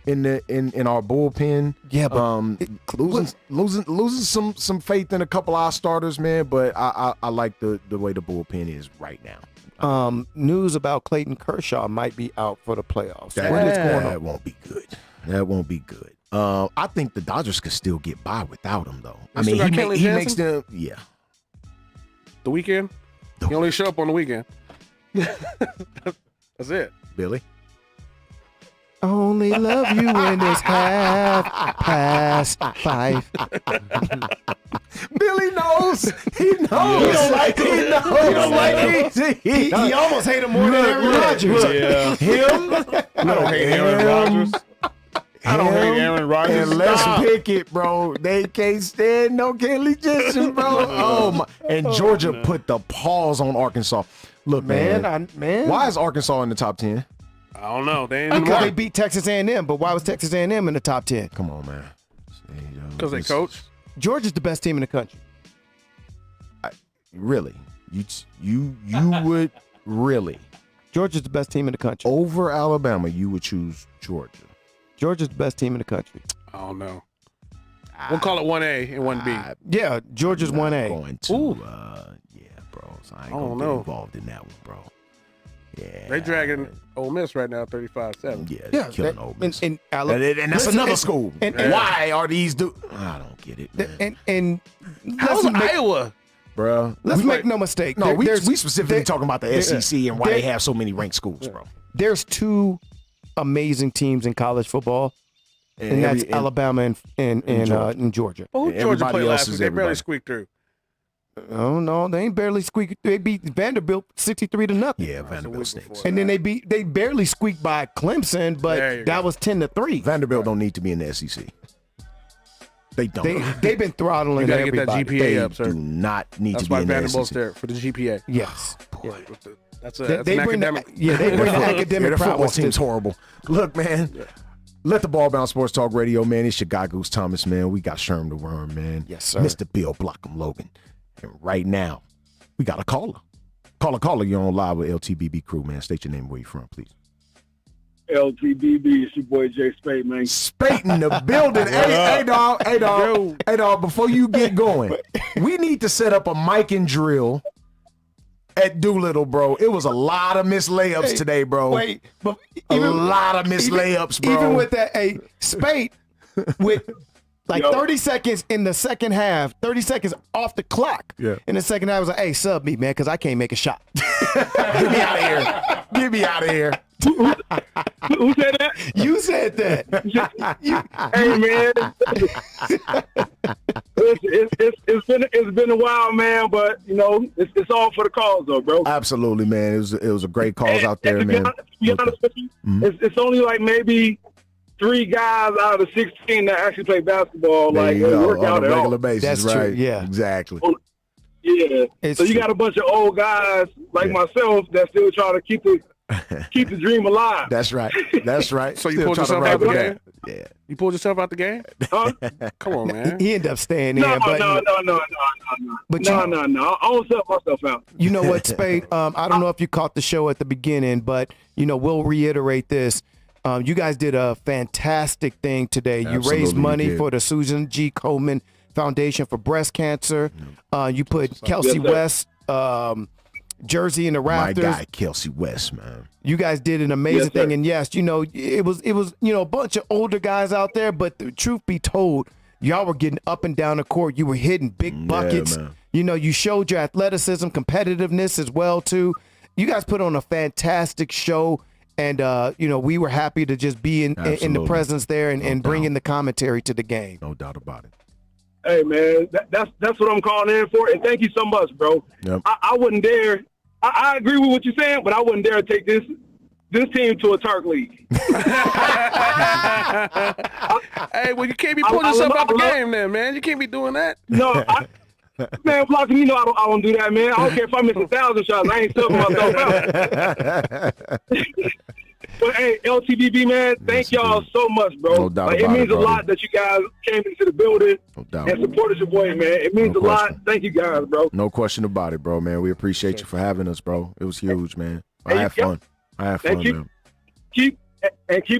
in our bullpen. Yeah, but losing some faith in a couple of our starters, man. But I like the way the bullpen is right now. News about Clayton Kershaw might be out for the playoffs. What is going on? That won't be good. That won't be good. I think the Dodgers could still get by without him, though. I They mean, still got he Kenley makes Jansen? them. Yeah. The weekend? You only show up on the weekend. That's it. Billy. Only love you when it's 5:30. Billy knows. He knows. He don't like it. He knows. He almost hate him more than Aaron Rodgers. Yeah. Him. I don't hate Aaron Rodgers. I don't hate Aaron Rodgers. And let's Stop. pick it, bro. They can't stand no Kenley Jensen, bro. Oh my! And Georgia put the pause on Arkansas. Look, man. Why is Arkansas in the top 10? I don't know. They ain't Because they in beat Texas A&M, but why was Texas A&M in the top 10? Come on, man. because they coach. Georgia's the best team in the country. Really? You would really Georgia's the best team in the country. over Alabama? You would choose Georgia? Georgia's the best team in the country. I don't know. We'll call it 1A and 1B. Yeah, Georgia's 1A. Going to, yeah, bro. So I ain't don't gonna know. get involved in that one, bro. Yeah, They dragging Ole Miss right now, 35-7. Yeah, Yeah, killing Ole Miss. and And that's listen, another school. and- Why are these I don't get it, man. And How's let's make, Iowa? Bro, let's make no mistake. No, we There's- specifically there- talking about the there- SEC and why there- they have so many ranked schools, bro. There's two amazing teams in college football, and that's Alabama and Georgia. Well, who Georgia everybody played else last is week? They barely everybody. squeaked through. Oh no, they ain't barely squeaked. They beat Vanderbilt 63-0. Yeah, Vanderbilt stinks. And then they barely squeaked by Clemson, There you but that go. was 10-3. Vanderbilt don't need to be in the SEC. They don't. They've been throttling You gotta get that everybody. GPA They up, sir. do not need That's to be why in the Vanderbilt's SEC. there for the GPA. Yes. Yeah, that's, They an bring academic. they bring the academic their football prowess team's to horrible. Look, man. Let the ball bounce Sports Talk Radio, man. It's your guy Goose Thomas, man. We got Sherm the Worm, man. Yes, sir. Mr. Bill Blockham Logan. And right now, we got a caller. Caller, you're on live with LTBB crew, man. State your name, where you from, please. LTBB, it's your boy Jay Spade, man. Spate in the building. Hey, dog. Before you get going, we need to set up a mic and drill at Doolittle, bro. It was a lot of missed layups today, bro. Wait, but a lot of missed layups, bro. Even with that, Spate with like Yo. 30 seconds in the second half, 30 seconds off the clock. Yeah. In the second half, I was like, hey, sub me, man, because I can't make a shot. Get me out of here. Get me out of here. Who said that? You said that. Hey, man. It's been a while, man, but, you know, it's all for the cause, though, bro. Absolutely, man. It was a great cause out there, to man. To be honest with you, it's only like maybe 3 guys out of 16 that actually play basketball, There like you go, work on out a at regular all. basis, That's right? true, yeah. Exactly. Yeah. It's So you true. got a bunch of old guys like Yeah. myself that still trying to keep the dream alive. That's right. That's right. So you Still pulled trying to yourself ride out the the game? Yeah. You pulled yourself out the game? Huh? Come on, man. He ended up staying No, there. no, but no. But No, you- no, no. I don't sell myself out. You know what, Spade? I don't know if you caught the show at the beginning, but we'll reiterate this. You guys did a fantastic thing today. You Absolutely, raised you money did. for the Susan G. Komen Foundation for Breast Cancer. You put Kelsey Yes, West jersey in the My rafters. guy, Kelsey West, man. You guys did an amazing Yes, sir. thing, and yes, it was a bunch of older guys out there. But the truth be told, y'all were getting up and down the court. You were hitting big buckets. man. You know, you showed your athleticism, competitiveness as well too. You guys put on a fantastic show, and you know, we were happy to just be in the presence there and bring in the commentary to the game. No doubt about it. Hey man, that's what I'm calling in for, and thank you so much, bro. Yep. I wouldn't dare. I agree with what you're saying, but I wouldn't dare take this team to a Turk league. Hey, well, you can't be pulling yourself out the game then, man. You can't be doing that. No, man, Blocking, you know I don't do that, man. I don't care if I miss 1,000 shots. I ain't subbing myself out. But hey, LTDB, man, thank y'all so much, bro. No doubt it about means it, a lot that you guys came into the building and supported your boy, man. It means a lot. Thank you guys, bro. No question about it, bro, man. We appreciate you for having us, bro. It was huge, man. I had fun. Man. Keep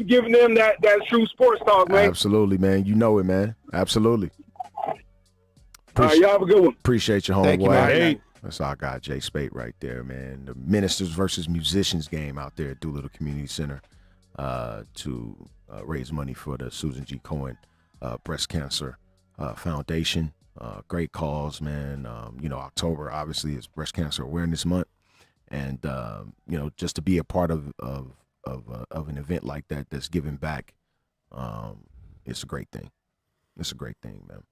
giving them that true sports talk, man. Absolutely, man. You know it, man. Absolutely. All right, y'all have a good one. Appreciate your Thank you, homeboy. man. That's our guy, Jay Spate, right there, man. The Ministers versus Musicians game out there at Doolittle Community Center to raise money for the Susan G. Cohen Breast Cancer Foundation. Great cause, man. You know, October obviously is Breast Cancer Awareness Month, and you know, just to be a part of an event like that that's giving back, it's a great thing. It's a great thing, man.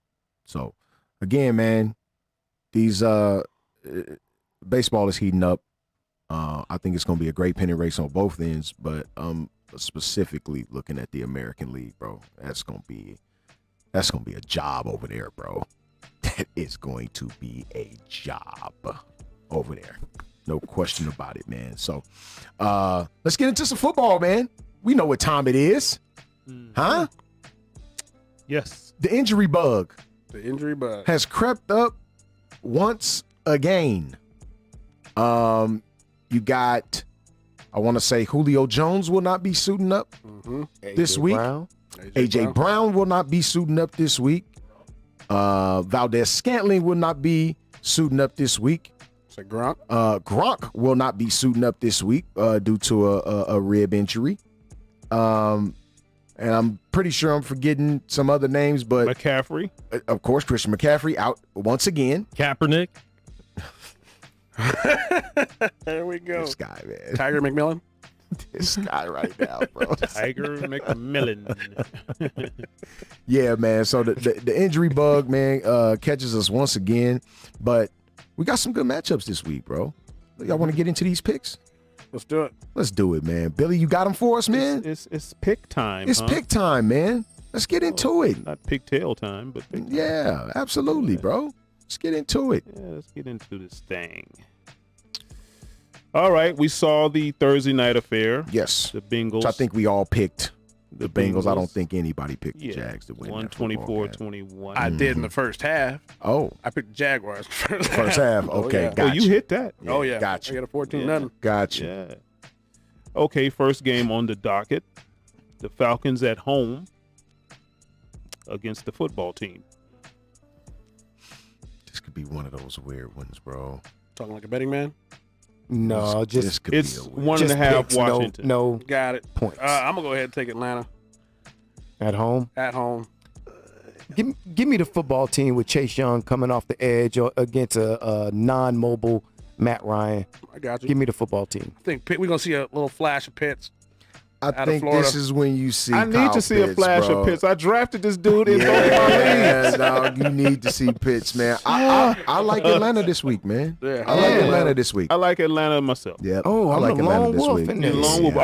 So, again, man, these baseball is heating up. I think it's going to be a great pennant race on both ends, but specifically looking at the American League, bro, that's going to be a job over there, bro. That is going to be a job over there. No question about it, man. So let's get into some football, man. We know what time it is. Huh? Yes. The injury bug. The injury bug has crept up once again. You got, I want to say Julio Jones will not be suiting up this week. AJ Brown will not be suiting up this week. Valdez Scantling will not be suiting up this week. So Gronk? Gronk will not be suiting up this week due to a rib injury. And I'm pretty sure I'm forgetting some other names, but McCaffrey, of course, Christian McCaffrey out once again. Kaepernick. There we go. This guy, man. Tiger McMillan. This guy right now, bro. Tiger McMillan. Yeah, man. So the injury bug, man, catches us once again. But we got some good matchups this week, bro. Y'all want to get into these picks? Let's do it. Let's do it, man. Billy, you got them for us, man? It's pick time. It's pick time, man. Let's get into it. Not pigtail time, but pick time. Yeah, absolutely, bro. Let's get into it. Yeah, let's get into this thing. All right, we saw the Thursday night affair. Yes. The Bengals. So I think we all picked the Bengals. I don't think anybody picked the Jags to win. 124-21. I did in the first half. Oh. I picked the Jaguars first half. Okay, yeah. gotcha. You hit that. Oh, yeah. Gotcha. I got a 14-0. Gotcha. Yeah. Okay, first game on the docket. The Falcons at home against the football team. This could be one of those weird ones, bro. Talking like a betting man? No, this could it's be 1.5 Washington. No Got it. points. I'm going to go ahead and take Atlanta. At home? At home. Give me the football team with Chase Young coming off the edge against a non-mobile Matt Ryan. I got you. Give me the football team. I think we're going to see a little flash of Pitts. I think this is when you see I need Kyle to see a Pitts, flash bro. of Pitts. I drafted this dude in both my leagues. Yeah, dog, you need to see Pitts, man. I like Atlanta this week, man. Yeah. I like Atlanta this week. I like Atlanta myself. Yep. Oh, I I'm like the Atlanta lone this wolf week. in this. Lone wolf.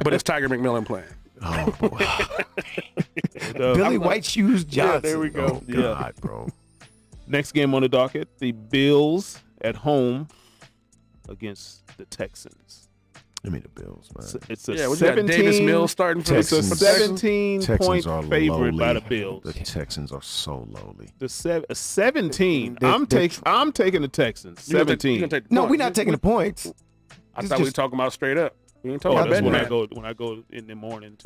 But it's Tiger McMillan playing. Oh, boy. Billy White Shoes Johnson. Yeah, there we go. Oh, God, bro. Next game on the docket, the Bills at home against the Texans. Give me the Bills, man. It's a Yeah, what you got, Davis Mills starting for It's a the Texans? 17-point are favorite lowly. by the Bills. The Texans are so lowly. A 17. I'm taking the Texans. You gonna 17. take the No, points. we're not taking the points. I thought we were talking about straight up. We ain't talking Oh, about that's betting. when I go in the morning.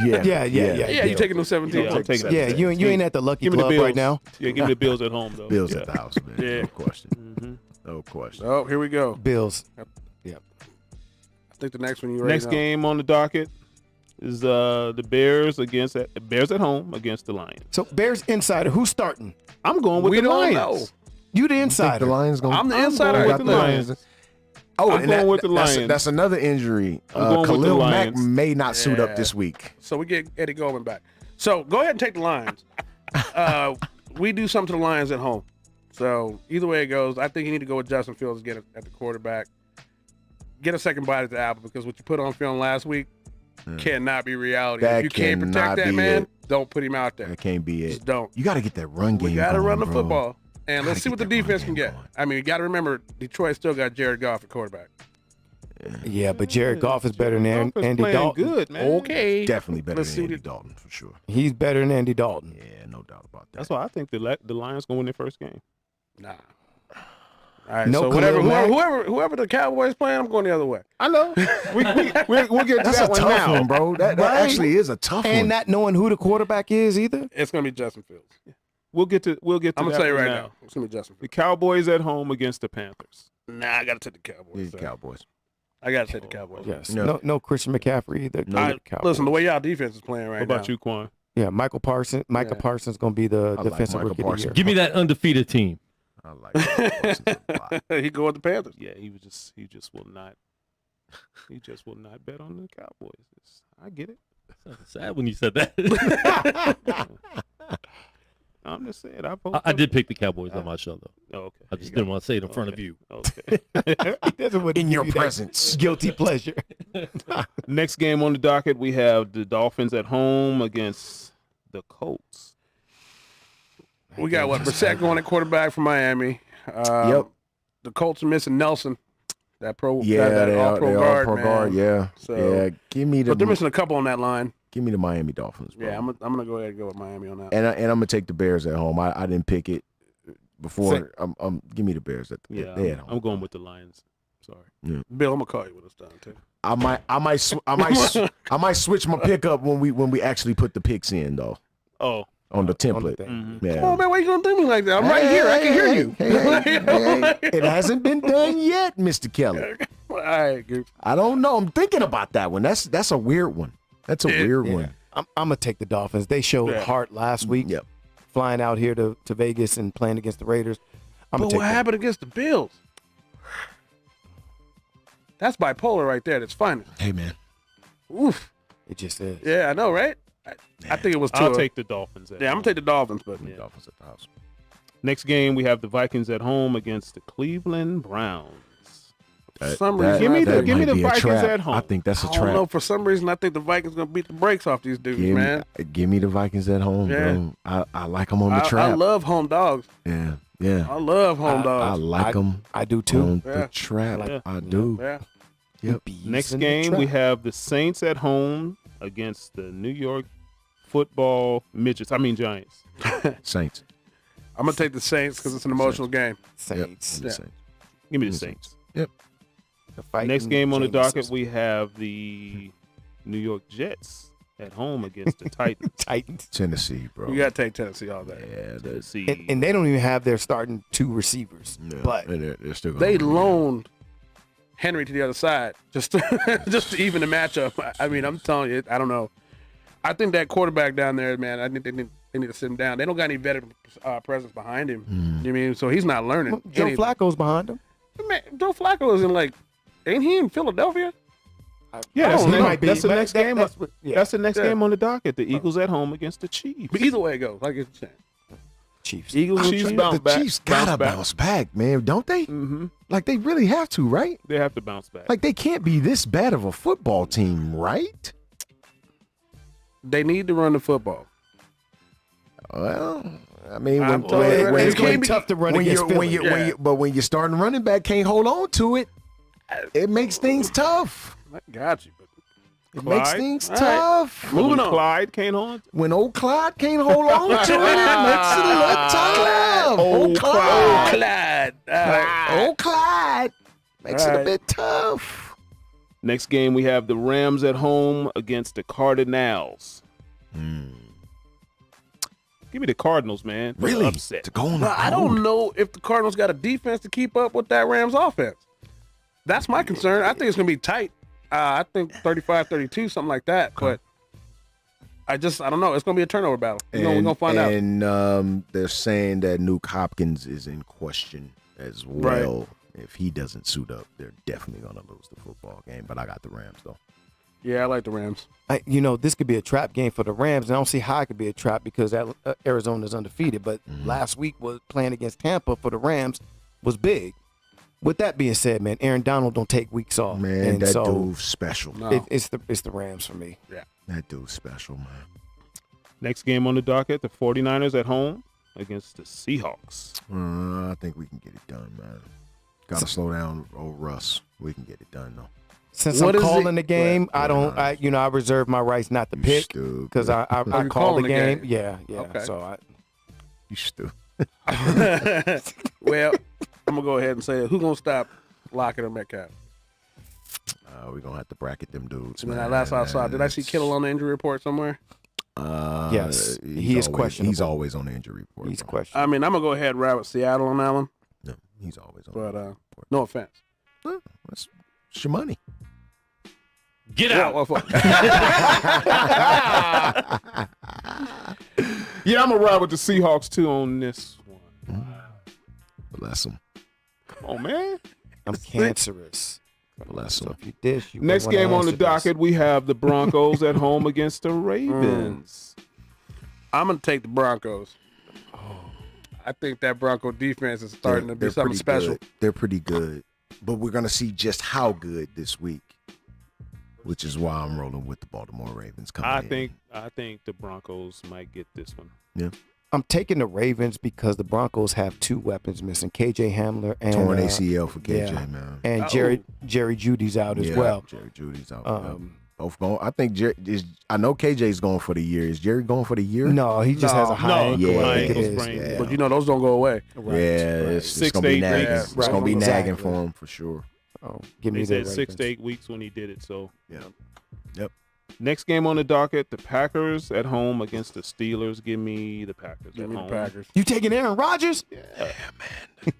Yeah, Yeah, you taking them 17 Yeah, I'm points. taking Yeah, you ain't at the lucky Give me the club Bills right now. Yeah, give me the Bills at home though. Bills yeah. at the house, man. Yeah. No question. Mm-hmm. No question. Oh, here we go. Bills. I think the next one you ready Next now. game on the docket, is the Bears at home against the Lions. So Bears insider, who's starting? I'm going with We the don't Lions. know. You the You think insider. the Lions gonna? I'm the I'm insider going with with the the Lions. Lions. Oh, I'm and going with the that's Lions. another injury. I'm going with the Khalil Mack Lions. may not suit up Yeah. this week. So we get Eddie Goldman back. So go ahead and take the Lions. We do something to the Lions at home. So either way it goes, I think you need to go with Justin Fields again at the quarterback. Get a second bite at the apple because what you put on film last week cannot be reality. That if you can't cannot protect that be man, it. don't put him out there. That can't be it. Just don't. You got to get that run game. We got to going, run the bro. football. And Gotta let's see get what the that run defense game can get. going. I mean, you got to remember, Detroit still got Jared Goff at quarterback. Yeah, but Jared Goff is better than Goff is Andy playing Dalton. good, man. Okay. Definitely better Let's than see Andy what- Dalton for sure. He's better than Andy Dalton. Yeah, no doubt about that. That's why I think the Lions going to win their first game. Nah. All right, No so Khalil Mack. whoever the Cowboys playing, I'm going the other way. I know. We'll get to That's that a one tough now. one, bro. That Right. actually is a tough And one. not knowing who the quarterback is either. It's going to be Justin Fields. We'll get to I'm going to that tell you one right now. now. It's going to be Justin The Fields. Cowboys at home against the Panthers. Nah, I got to take the Cowboys. Yeah, son. Cowboys. I got to take the Cowboys. Yes. No. No Christian McCaffrey either. Listen, the way y'all defense is playing right What now. about you, Quan? Yeah, Michael Parsons going to be the I like defensive Michael rookie of the Parsons. year. Give me that undefeated team. I like Parsons a lot. He go with the Panthers. Yeah, he just will not bet on the Cowboys. I get it. Sounded sad when you said that. I'm just saying. I did pick the Cowboys on my show, though. Oh, okay. I just didn't want to say it in front of you. Okay. He doesn't want to In give your you that presence. guilty pleasure. Next game on the docket, we have the Dolphins at home against the Colts. We got what? Brissett going at quarterback for Miami. Yep. The Colts are missing Nelson. That pro, Yeah, that they are all-pro they guard, all pro man. guard. Yeah, So, yeah. Give me but they're the missing a couple on that line. give me the Miami Dolphins, bro. Yeah, I'm gonna go ahead and go with Miami on that. and I'm gonna take the Bears at home. I didn't pick it before. Give me the Bears at Yeah, they at home. I'm going with the Lions. Sorry. Bill, I'm gonna call you when it's done too. I might switch my pickup when we actually put the picks in though Oh, on the template. mhm. Yeah. Come on, man, why you gonna do me like that? I'm right here. I can hear you. Hey, it hasn't been done yet, Mr. Kelly. All right, Goop. I don't know. I'm thinking about that one. That's a weird one. That's a weird one. I'm gonna take the Dolphins. They showed Yeah. heart last week. Yep. Flying out here to Vegas and playing against the Raiders. I'm But gonna take what them. happened against the Bills? That's bipolar right there. That's fun. Hey man. Oof. It just is. Yeah, I know, right? I think it was I'll Tua. take the Dolphins. Yeah, I'm gonna take the Dolphins, but Yeah. Dolphins at the house. Next game, we have the Vikings at home against the Cleveland Browns. for some reason, Give me I the think- Vikings at home. I think that's a I don't trap. know. For some reason, I think the Vikings gonna beat the brakes off these dudes, man. Give me the Vikings at home, Yeah. bro. I like them on the I trap. love home dogs. yeah, yeah. I love home I dogs. like them I do too. on Yeah. the trap. Yeah. I do. Yeah. Yep. Bees Next in the game, we trap. have the Saints at home against the New York Football Midgets. I mean Giants. Saints. I'm gonna take the Saints because it's an emotional game. Saints. Yep. Yeah. Saints. Give me the Mhm. Saints. The fighting Next game on the docket, geniuses. we have the New York Jets at home against the Titans. Titans. Tennessee, bro. You gotta take Tennessee all day. Yeah, that's Tennessee. And they don't even have their starting two receivers. But they're still gonna They win. loaned Henry to the other side just to, just to even the matchup. I mean, I'm telling you, I don't know. I think that quarterback down there, man, I think they need to sit him down. They don't got any veteran presence behind him. You know what I mean? So he's not learning. Joe anything. Flacco's behind them. Man, Joe Flacco is in ain't he in Philadelphia? Yeah, that's, don't the, know. next, that's the But next game. that's what- yeah. That's the next Yeah. game on the docket. The Eagles at home against the Chiefs. But either way it goes, like you're saying. Chiefs. Eagles and Chiefs bounce The back. Chiefs gotta back. bounce back, man, don't they? Mm-hmm. Like they really have to, right? They have to bounce back. Like they can't be this bad of a football team, right? They need to run the football. Well, I mean, I'm when, telling you, when, it's when, gonna when, be tough to run when against you when Philly. you when you but when your starting running back can't hold on to it, it makes things tough. I got you. But It makes Clyde? things All right. tough. Moving When on. Clyde can't hold. When old Clyde can't hold on to it, it makes it a little tough. Old Oh, Clyde. Clyde. All right. Old Clyde makes it a Right. bit tough. Next game, we have the Rams at home against the Cardinals. Give me the Cardinals, man. For the Really? upset. To go on Bro, the I don't know if the Cardinals got a defense to keep up with that Rams offense. That's my concern. I think it's going to be tight. I think 35-32, something like that. But I don't know. It's gonna be a turnover battle. We're gonna find out. And they're saying that Nuke Hopkins is in question as well. Right. If he doesn't suit up, they're definitely gonna lose the football game. But I got the Rams though. Yeah, I like the Rams. This could be a trap game for the Rams. And I don't see how it could be a trap because Arizona's undefeated. But last week was playing against Tampa for the Rams was big. With that being said, man, Aaron Donald don't take weeks off. Man, and that dude's special. No. It's the Rams for me. Yeah. That dude's special, man. Next game on the docket, the 49ers at home against the Seahawks. I think we can get it done, man. Got to slow down old Russ. We can get it done, though. Since I'm calling the game, I reserve my rights not to pick because I call the game. Yeah. Okay. So you stupid. Well, I'm gonna go ahead and say who's gonna stop Lockett or Metcalf? We're gonna have to bracket them dudes. Man, last I saw, did I see Kittle on the injury report somewhere? Yes, he is questionable. He's always on the injury report. He's questionable. I mean, I'm gonna go ahead and ride with Seattle on that one. No, he's always on. But the report. No offense. That's your money. Get out. Yeah, I'm gonna ride with the Seahawks too on this one. Bless them. Oh man, I'm cancerous. Bless them. If you dish, you next game on the docket, we have the Broncos at home against the Ravens. I'm gonna take the Broncos. I think that Bronco defense is starting to be something special. Good. They're pretty good, but we're gonna see just how good this week, which is why I'm rolling with the Baltimore Ravens coming in. I think the Broncos might get this one. Yeah. I'm taking the Ravens because the Broncos have two weapons missing: KJ Hamler and torn ACL for KJ, man, and Jerry Judy's out as well. Jerry Judy's out. Both going. I think I know KJ's going for the year. Is Jerry going for the year? No, he just has a high ankle. Yeah. But those don't go away. Right. Yeah, it's gonna be nagging. It's gonna be nagging for him for sure. Oh, give me he said the 6 to 8 weeks when he did it. So Yep. Next game on the docket, the Packers at home against the Steelers. Give me the Packers at home. Packers. You taking Aaron Rodgers? Yeah, man.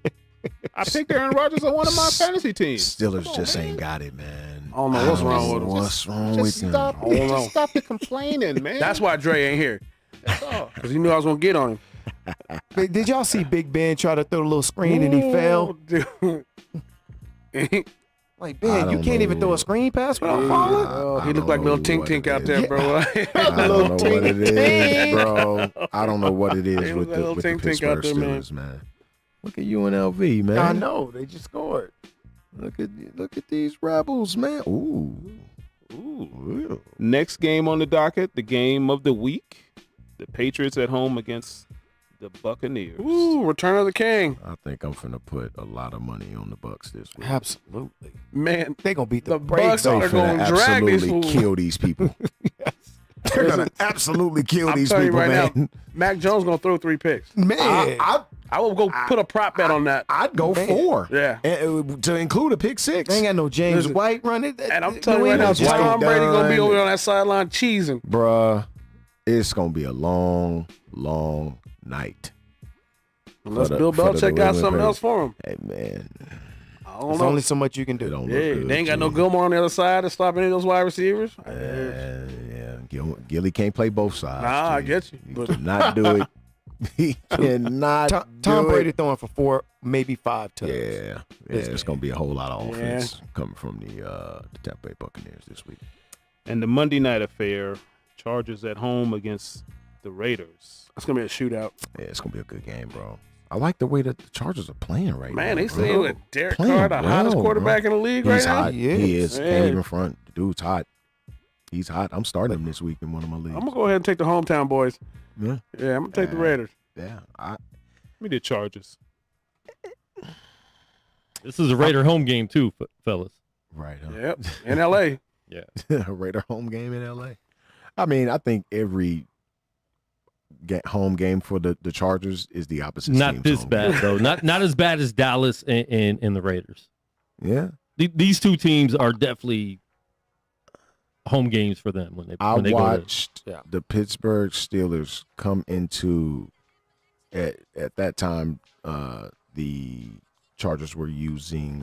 I picked Aaron Rodgers on one of my fantasy teams. Steelers just ain't got it, man. I don't know what's wrong with him. What's wrong with him? Just stop the complaining, man. That's why Dre ain't here. That's all. Because he knew I was going to get on him. Did y'all see Big Ben try to throw a little screen and he fell? Dude. Like, Ben, you can't even throw a screen pass without falling? Oh, he looked like little Tink out there, bro. I don't know what it is, bro. I don't know what it is with the Pittsburgh Steelers, man. Look at UNLV, man. I know. They just scored. Look at these Rebels, man. Ooh. Next game on the docket, the game of the week. The Patriots at home against the Buccaneers. Ooh, Return of the King. I think I'm finna put a lot of money on the Bucs this week. Absolutely. Man, they gonna beat the Braves. Bucs are gonna drag these fools. Kill these people. Yes. They're gonna absolutely kill these people, right man. Now, Mac Jones gonna throw 3 picks. Man, I will go put a prop bet on that. I'd go 4. Yeah, to include a pick 6. They ain't got no James White running. And I'm telling you right now, Tom Brady gonna be over on that sideline cheesing. Bruh, it's gonna be a long, long night. Unless Bill Belichick got something else for him. Hey, man. There's only so much you can do. They ain't got no Gilmore on the other side to stop any of those wide receivers. Yeah. Gilly can't play both sides. Nah, I get you. He cannot do it. He cannot Tom Brady throwing for 4, maybe 5 touchdowns. Yeah. It's going to be a whole lot of offense coming from the Tampa Bay Buccaneers this week. And the Monday night affair, Chargers at home against the Raiders. It's going to be a shootout. Yeah, it's going to be a good game, bro. I like the way that the Chargers are playing right now. Man, they saying with Derek Carr, the hottest quarterback in the league right now. He is. Can't even front. The dude's hot. He's hot. I'm starting him this week in one of my leagues. I'm going to go ahead and take the hometown boys. Yeah. Yeah, I'm going to take the Raiders. Yeah. Give me the Chargers. This is a Raider home game too, fellas. Right. Huh? Yep. In L.A. Yeah. Raider home game in L.A. I mean, I think every home game for the Chargers is the opposite. Not this bad though. Not as bad as Dallas and the Raiders. Yeah. These two teams are definitely home games for them when they watched the Pittsburgh Steelers come into at that time the Chargers were using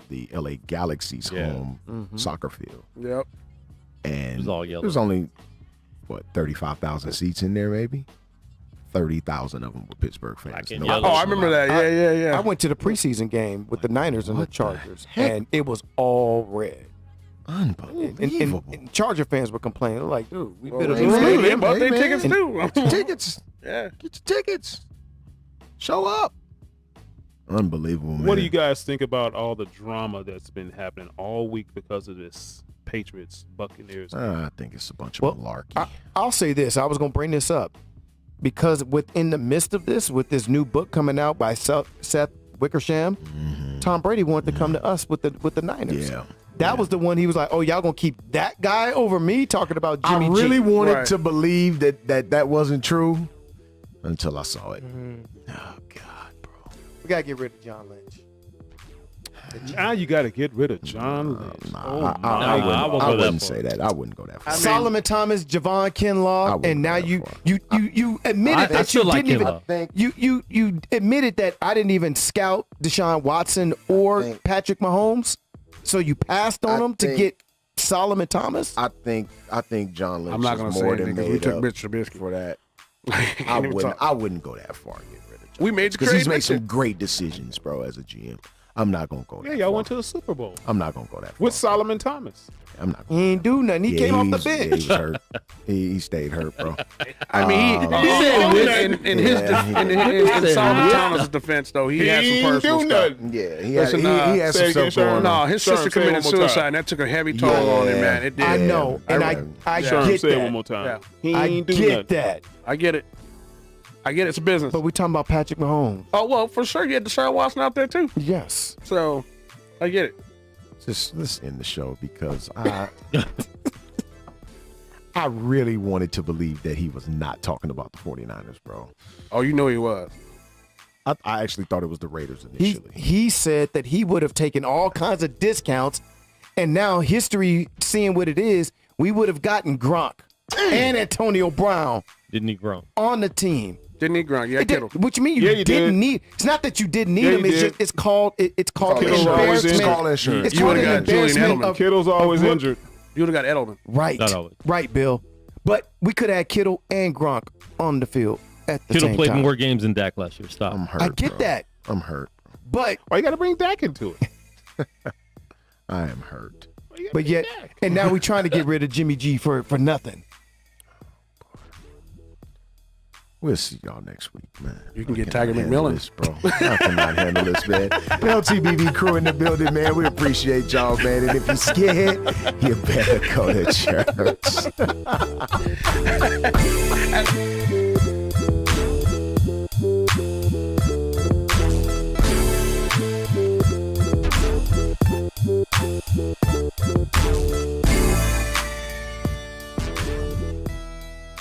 the LA Galaxy's home soccer field. Yep. it And was all yellow. There's only what, 35,000 seats in there, maybe? 30,000 of them were Pittsburgh fans. in No- yellow. Oh, I remember that. Yeah. I went to the preseason game with the Niners and the Chargers, and it was all red. Unbelievable. And Charger fans were complaining. They're like, dude, we Well, better hey, lose. man, They bought their man. tickets too. Get your tickets. Yeah. Get your tickets. Show up. Unbelievable, man. What do you guys think about all the drama that's been happening all week because of this Patriots Buccaneers? I think it's a bunch of malarkey. I'll say this. I was going to bring this up because within the midst of this, with this new book coming out by Seth Wickersham, Tom Brady wanted to come to us with the Niners. Yeah. That was the one he was like, oh, y'all going to keep that guy over me talking about Jimmy I really G. wanted to believe that wasn't true until I saw it. Oh, God, bro. We got to get rid of John Lynch. Now you got to get rid of John Lynch. I wouldn't say that. I wouldn't go that far. Solomon Thomas, Javon Kinlaw, and now you admitted I that still you like didn't even Kinlaw. you admitted that I didn't even scout Deshaun Watson or Patrick Mahomes, so you passed on him to get Solomon Thomas. I think John Lynch I'm not going is to say more anything than 'cause we made took up Mitch Trubisky for that. Can't even talk. I wouldn't go that far and get rid of John We made the because trade. he's made Mitchell. some great decisions, bro, as a GM. I'm not gonna go. Yeah, that y'all far. went to the Super Bowl I'm not gonna go that far. with Solomon Thomas. I'm not. He ain't do nothing. He came off the Yeah, he bench. was hurt. He stayed hurt, bro. I mean, in Solomon Thomas' defense, though, he had some personal stuff. Yeah, he Listen, had some stuff going on. No, his sister committed suicide, and that took a heavy toll on him, man. It did. I know, and I get Say it that. one more time. Yeah. He I ain't do get nothing. that. I get it. It's a business. But we're talking about Patrick Mahomes. Oh, well, for sure, you had Deshaun Watson out there, too. Yes. So, I get it. Let's end the show because I really wanted to believe that he was not talking about the 49ers, bro. Oh, you know he was. I actually thought it was the Raiders initially. He said that he would have taken all kinds of discounts, and now history, seeing what it is, we would have gotten Gronk and Antonio Brown Didn't he grow? on the team. Didn't need Gronk. Yeah, Kittle. What you mean you didn't need? It's not that you didn't need Yeah, him. you It's did. just it's called Kittle's always embarrassment. injured. It's called insurance. It's You called would've an got Julian embarrassment Edelman. of Kittle's always of- injured. You would have got Edelman. Right, Not always. right, Bill. But we could have had Kittle and Gronk on the field at the Kittle same played time. more games than Dak last year. Stop. I'm hurt. I get bro. that, I'm hurt. but Why you got to bring Dak into it? I am hurt. yet, and now we're trying to get rid of Jimmy G for nothing. We'll see y'all next week, man. You can get I Tiger cannot handle McMillan. this, bro. I cannot handle this, man. LTBB crew in the building, man. We appreciate y'all, man. And if you're scared, you better go to church.